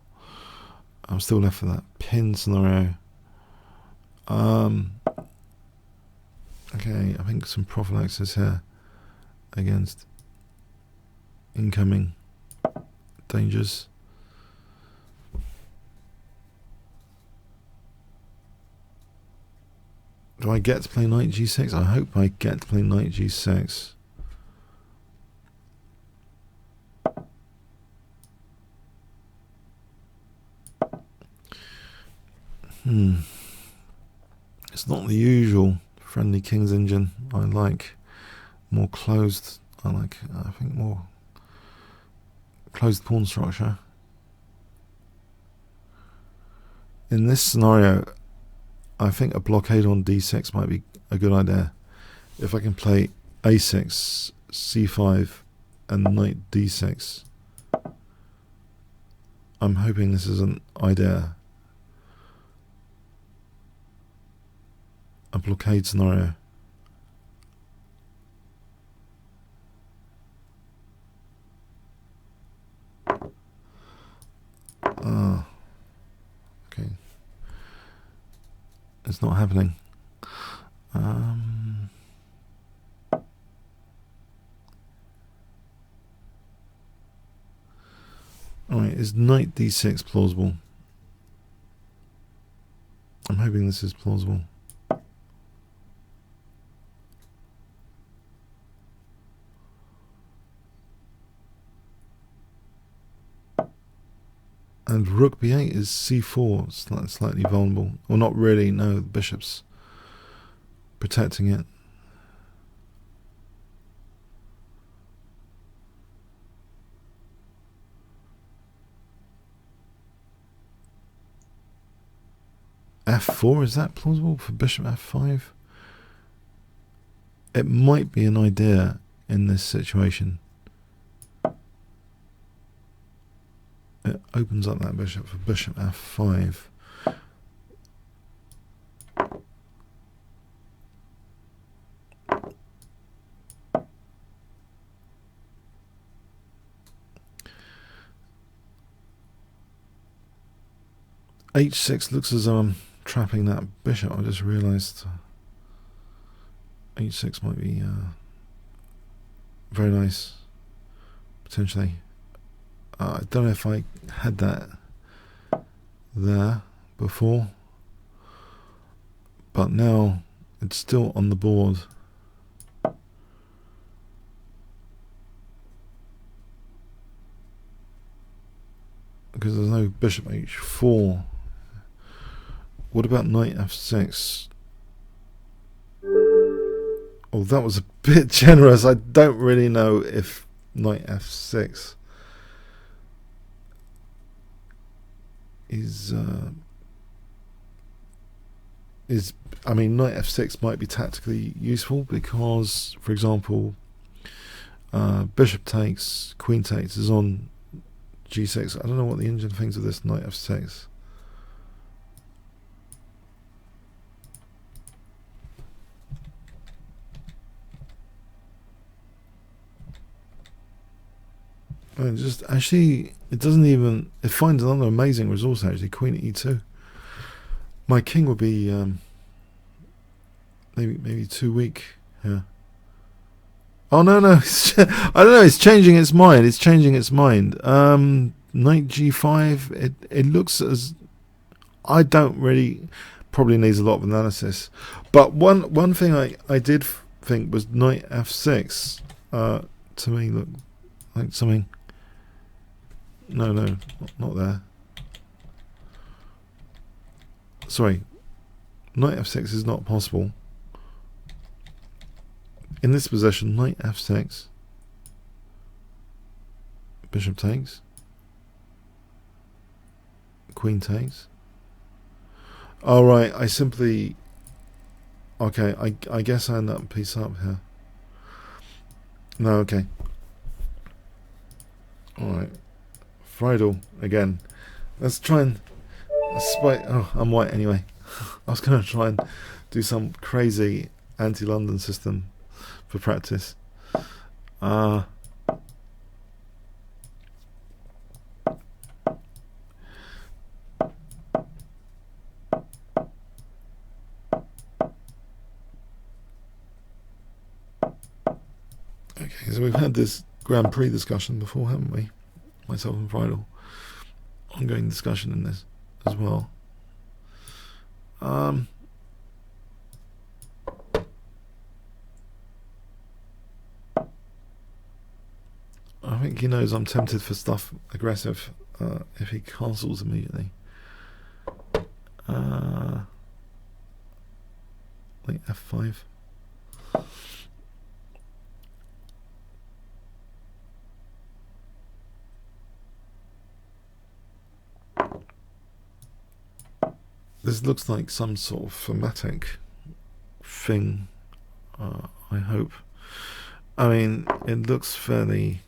I'm still left with that pin scenario. Okay, I think some prophylaxis here against incoming dangers. Do I get to play knight g6? I hope I get to play knight g6. It's not the usual friendly King's engine. I like more closed. I think more closed pawn structure. In this scenario, I think a blockade on d6 might be a good idea. If I can play a6, c5, and knight d6, I'm hoping this is an idea. A blockade scenario. Okay. It's not happening. Alright, is knight d6 plausible? I'm hoping this is plausible. And rook b8 is c4, slightly vulnerable. Well, not really, no, the bishop's protecting it. f4, is that plausible for bishop f5? It might be an idea in this situation. It opens up that bishop for bishop f5. h6 looks as though I'm trapping that bishop. I just realised h6 might be very nice, potentially. I don't know if I had that there before, but now it's still on the board. Because there's no bishop h4. What about knight f6? Oh, that was a bit generous. I don't really know if knight f6 is I mean, knight f6 might be tactically useful because, for example, bishop takes, queen takes is on g6. I don't know what the engine thinks of this knight f6. And just actually, it doesn't even. It finds another amazing resource actually. Queen e2. My king would be maybe too weak. Yeah. Oh no! I don't know. It's changing its mind. It's changing its mind. Knight g5. It looks as. I don't really. Probably needs a lot of analysis. But one thing I did think was knight f6. To me, looked like something. No, not there. Sorry. Knight f6 is not possible. In this position, knight f6. Bishop takes. Queen takes. Alright, I simply... Okay, I guess I end up piece up here. No, okay. Alright. Friedel again. Let's try and... Oh, I'm white anyway. I was going to try and do some crazy anti-London system for practice. Okay, so we've had this Grand Prix discussion before, haven't we? Myself and Friedel. Ongoing discussion in this as well. I think he knows I'm tempted for stuff aggressive if he castles immediately. Like F5. This looks like some sort of thematic thing, I hope. I mean, it looks fairly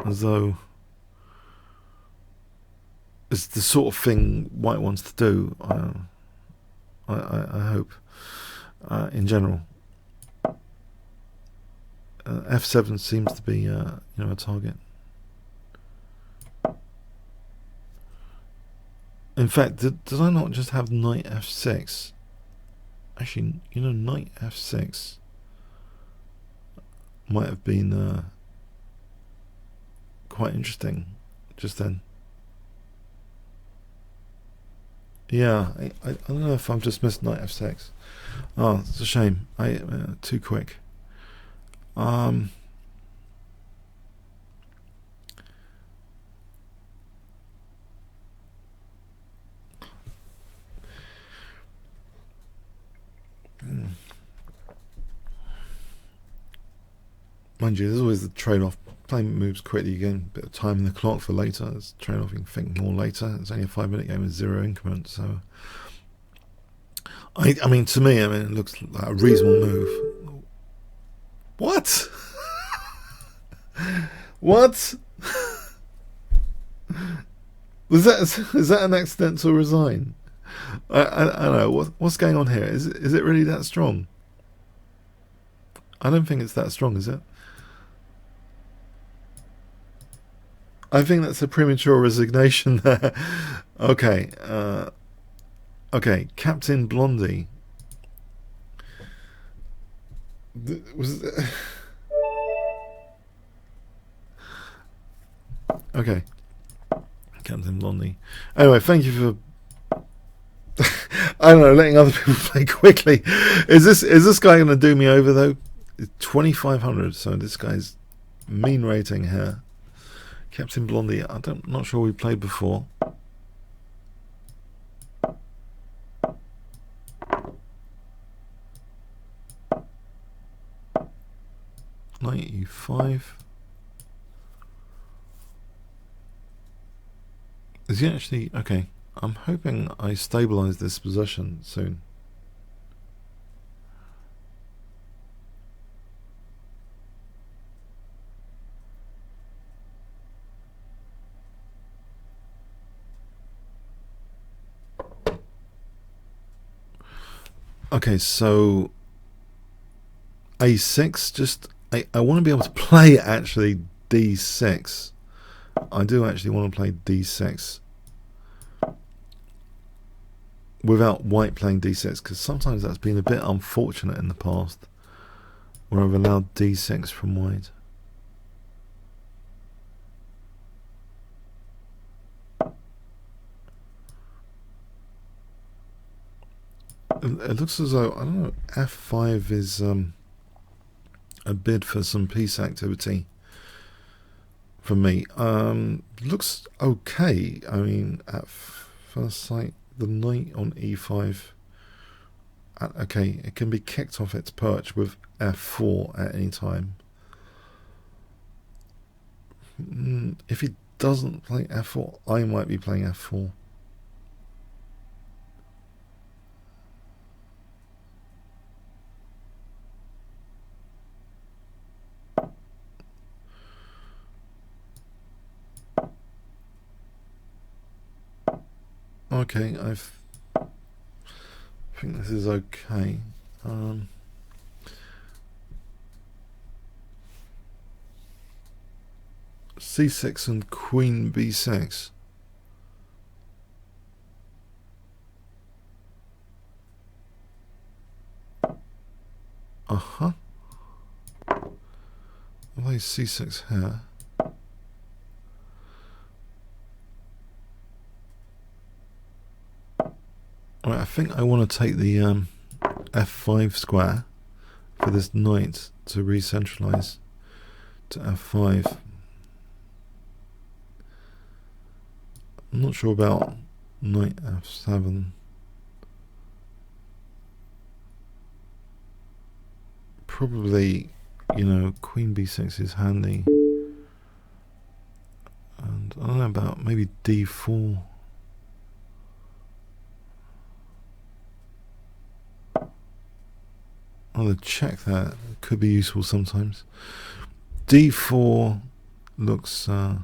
as though it's the sort of thing White wants to do, I hope, in general. F7 seems to be, a target. In fact, did I not just have knight F6? Actually, knight F6 might have been quite interesting just then. Yeah, I don't know if I've just missed knight F6. Oh, it's a shame. Too quick. Mind you, there's always the trade-off. Playing moves quickly, you gain a bit of time in the clock for later. There's trade-off, you can think more later. It's only a 5-minute game with 0 increments, so I mean, to me, it looks like a reasonable move. What? What? Is that an accidental resign? I don't know. What's going on here? Is it really that strong? I don't think it's that strong, is it? I think that's a premature resignation there. Okay. Okay, Captain Blondie. Okay. Captain Blondie. Anyway, thank you for I don't know, letting other people play quickly. Is this guy going to do me over though? 2,500. So this guy's mean rating here. Captain Blondie. Not sure we played before. Knight E5. Is he actually okay? I'm hoping I stabilize this position soon. Okay, so A6, just I want to be able to play actually D6. I do actually want to play D6 without white playing D6, because sometimes that's been a bit unfortunate in the past where I've allowed D6 from white. It looks as though, I don't know, F5 is a bid for some peace activity for me. Looks okay. I mean, at first sight, the knight on E5. Okay, it can be kicked off its perch with F4 at any time. If he doesn't play F4, I might be playing F4. Okay, I think this is okay. C6 and Queen B6. Uh-huh. I'll play C6 here. Alright, I think I want to take the F5 square for this knight to re-centralize to F5. I'm not sure about knight F7. Probably, you know, Queen B6 is handy. And I don't know about maybe D4. Oh, the check there could be useful sometimes. D4 looks as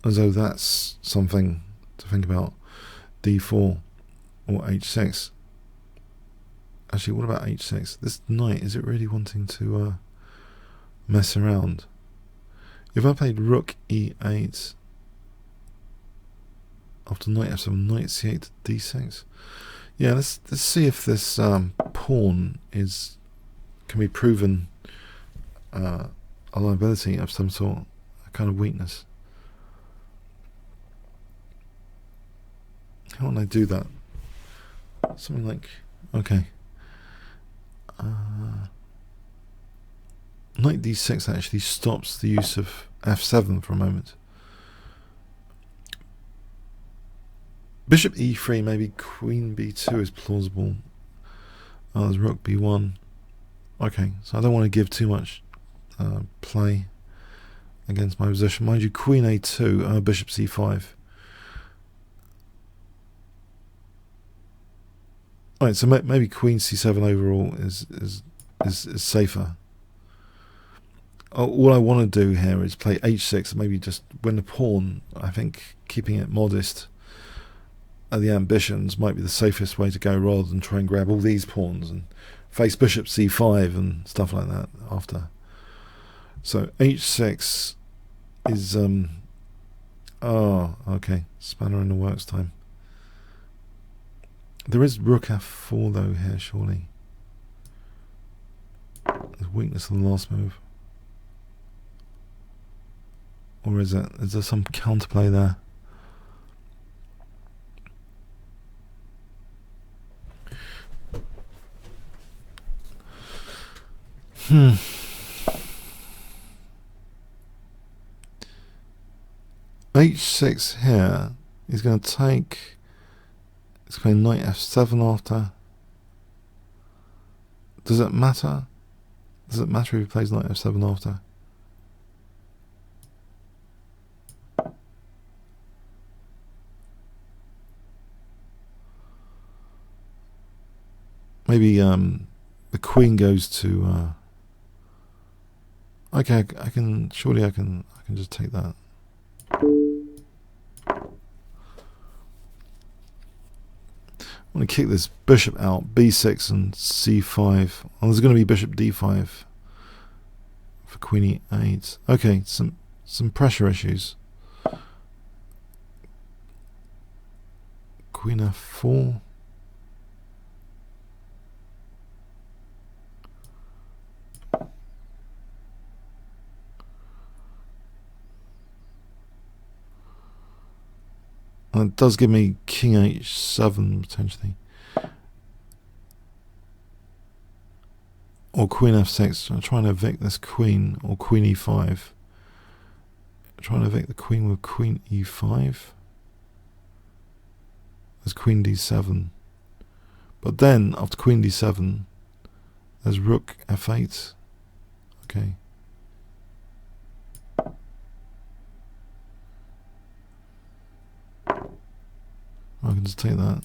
though that's something to think about. D4 or H6. Actually, what about H6? This knight, is it really wanting to mess around? If I played Rook E8 after knight F7, knight C8 to D6. Yeah, let's see if this pawn can be proven a liability of some sort, a kind of weakness. How would I do that? Something like, okay, knight D6 actually stops the use of F7 for a moment. Bishop E3, maybe Queen B2 is plausible. Oh, there's Rook B1. Okay, so I don't want to give too much play against my position. Mind you, Queen A2, Bishop C5. Alright, so maybe Queen C7 overall is safer. All I want to do here is play H6, maybe just win the pawn. I think keeping it modest at the ambitions might be the safest way to go, rather than try and grab all these pawns and face Bishop C5 and stuff like that after. So H6 is oh, okay, spanner in the works time. There is Rook F4 though here, surely. There's weakness in the last move. Or is there some counterplay there? H6 here is going to take. It's going knight F7 after. Does it matter? Does it matter if he plays knight F7 after? Maybe the queen goes to. Okay, I can just take that. I want to kick this bishop out, B6 and C5. Oh, there's going to be bishop D5 for Queen E8. Okay, some pressure issues. Queen F4. And it does give me King H7 potentially. Or Queen F6. I'm trying to evict this queen, or Queen E5. I'm trying to evict the queen with Queen E5. There's Queen D7. But then, after Queen D7, there's Rook F8. Okay. I can just take that.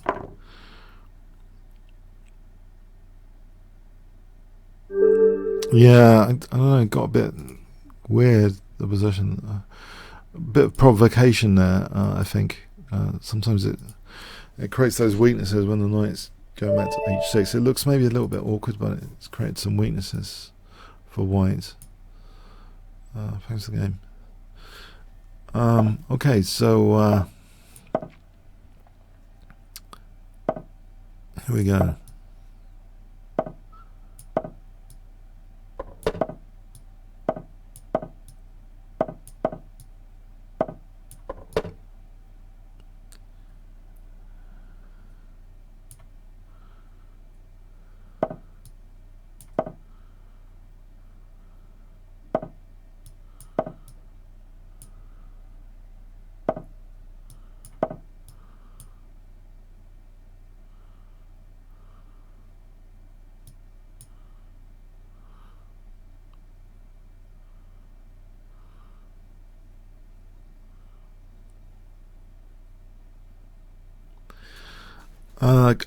Yeah, I don't know, it got a bit weird, the position. a bit of provocation there. I think sometimes it creates those weaknesses when the knight's going back to h6. It looks maybe a little bit awkward, but it's created some weaknesses for white. Thanks for the game. Okay, so here we go.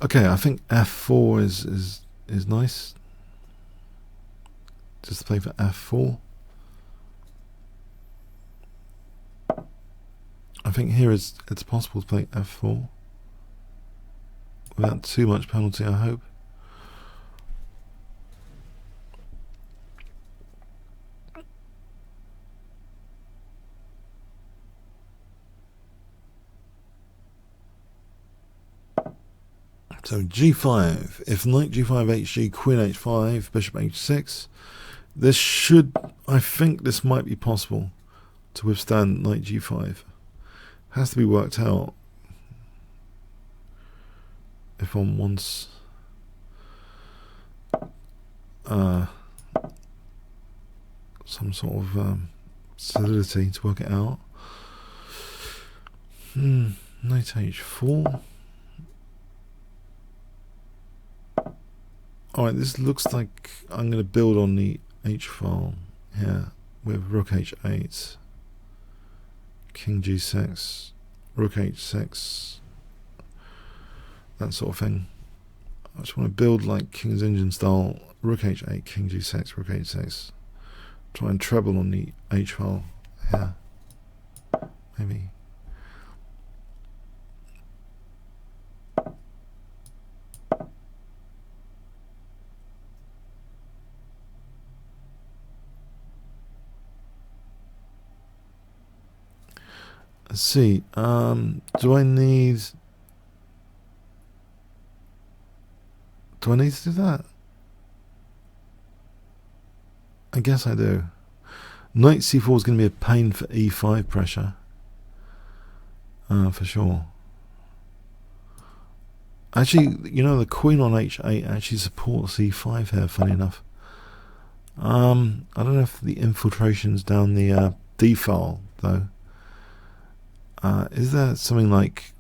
Okay, I think f4 is nice. Just play for f4. I think here it's possible to play f4 without too much penalty, I hope. So g5, if knight g5, hg, queen h5, bishop h6, this should, I think this might be possible to withstand knight g5. Has to be worked out if one wants some sort of solidity to work it out. Knight h4. Alright, this looks like I'm going to build on the h file here with rook h8, king g6, rook h6, that sort of thing. I just want to build like King's Engine style, rook h8, king g6, rook h6. Try and treble on the h file here, maybe. Let's see, do I need to do that? I guess I do. Knight c4 is going to be a pain for e5 pressure. For sure. Actually, you know, the queen on h8 actually supports e5 here, funny enough. I don't know if the infiltration's down the d file, though. Is there something like,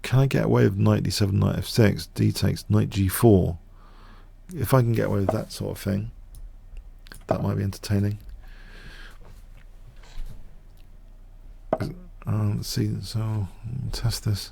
can I get away with knight d7, knight f6, d takes, knight g4? If I can get away with that sort of thing, that might be entertaining. Let's see, so test this.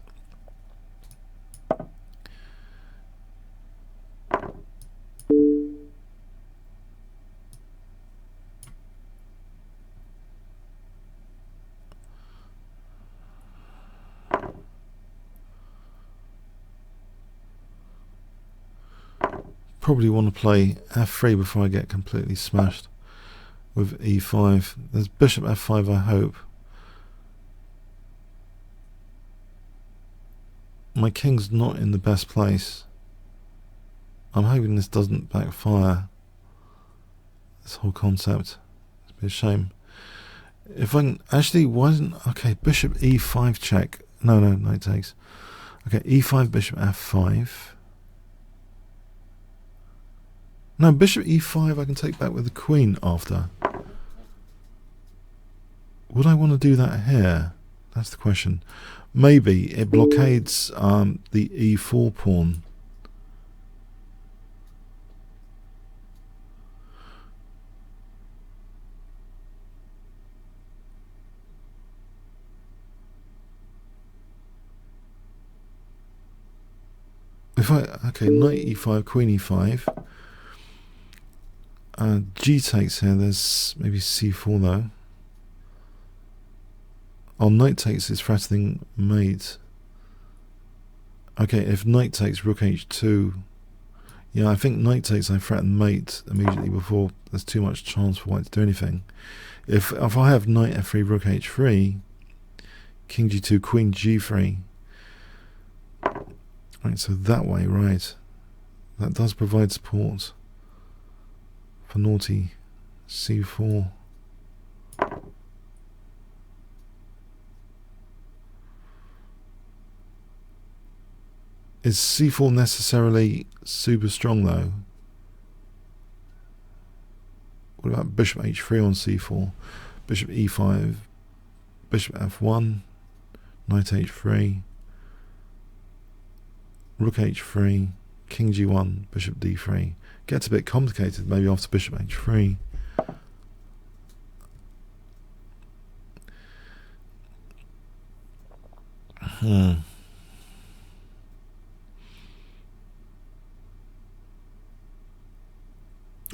Probably want to play f3 before I get completely smashed with e5. There's bishop f5, I hope. My king's not in the best place. I'm hoping this doesn't backfire, this whole concept. It's a bit of a shame. If I can, actually, why isn't, okay, bishop e5 check. No, knight takes. Okay, e5, bishop f5. No, bishop e5 I can take back with the queen after. Would I want to do that here? That's the question. Maybe it blockades the e4 pawn. If I, okay, knight e5, queen e5. G takes here, there's maybe c4 though. knight takes is threatening mate. Okay, if knight takes rook h2, yeah, I think knight takes I threaten mate immediately before there's too much chance for white to do anything. If I have knight f3, rook h3, king g2, queen g3, right, so that way, right, that does provide support for naughty c4. Is c4 necessarily super strong though? What about bishop h3 on c4? Bishop e5, bishop f1, knight h3, rook h3, king g1, bishop d3. Gets a bit complicated maybe after bishop h3.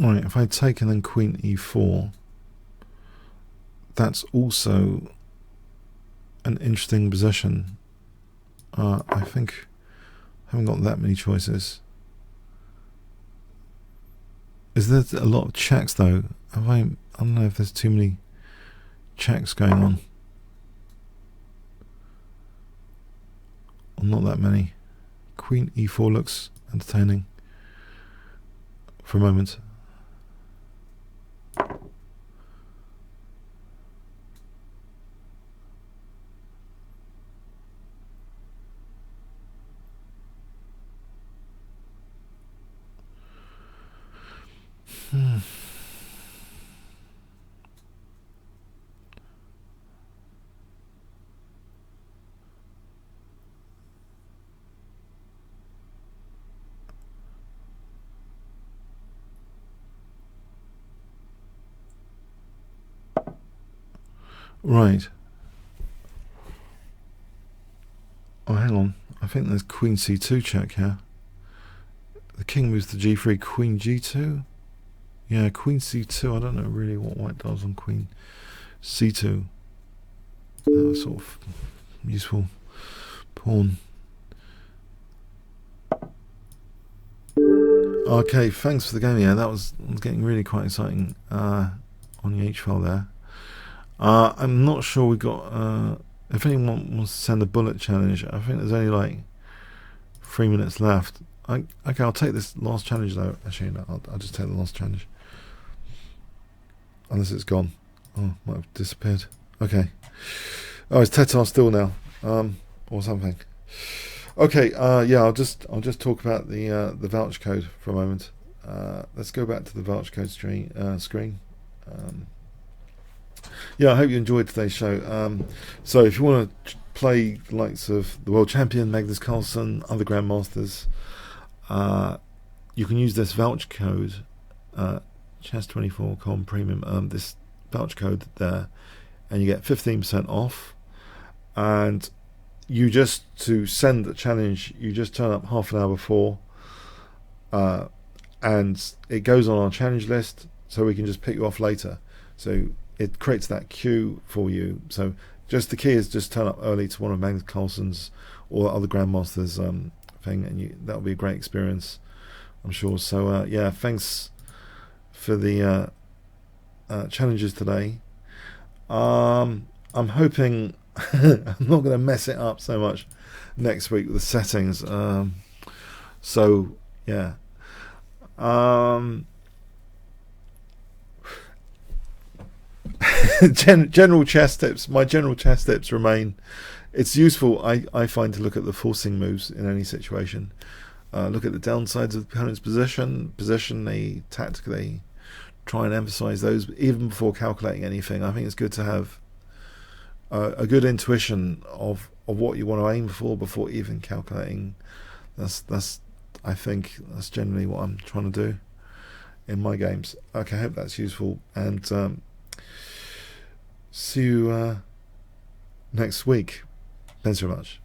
Alright, if I take and then queen e4, that's also an interesting position. I think I haven't got that many choices. Is there a lot of checks though? I don't know if there's too many checks going on. Or not that many. Queen e4 looks entertaining for a moment. Right. Oh, hang on. I think there's queen c2 check here. The king moves to g3, queen g2. Yeah, queen c2. I don't know really what white does on queen c2. That was sort of useful pawn. Okay, thanks for the game. Yeah, that was getting really quite exciting on the h file there. I'm not sure we got. If anyone wants to send a bullet challenge, I think there's only like 3 minutes left. Okay, I'll take this last challenge though. Actually, no, I'll just take the last challenge. Unless it's gone. Oh, might have disappeared. Okay. Oh, it's Tetar still now, or something. Okay. Yeah, I'll just talk about the voucher code for a moment. Let's go back to the voucher code screen. Yeah, I hope you enjoyed today's show. So if you want to play the likes of the world champion Magnus Carlsen, other grandmasters, you can use this voucher code, chess24com premium, this voucher code there, and you get 15% off. And you just, to send the challenge, you just turn up half an hour before, and it goes on our challenge list, so we can just pick you off later. So it creates that queue for you. So just the key is just turn up early to one of Magnus Carlsen's or other grandmasters thing, and that'll be a great experience, I'm sure. So yeah, thanks for the challenges today. I'm hoping I'm not going to mess it up so much next week with the settings. So yeah. General chess tips. My general chess tips remain. It's useful, I find, to look at the forcing moves in any situation. Look at the downsides of the opponent's position. They tactically try and emphasize those even before calculating anything. I think it's good to have a good intuition of what you want to aim for before even calculating. I think that's generally what I'm trying to do in my games. Okay, I hope that's useful, and see you next week. Thanks very much.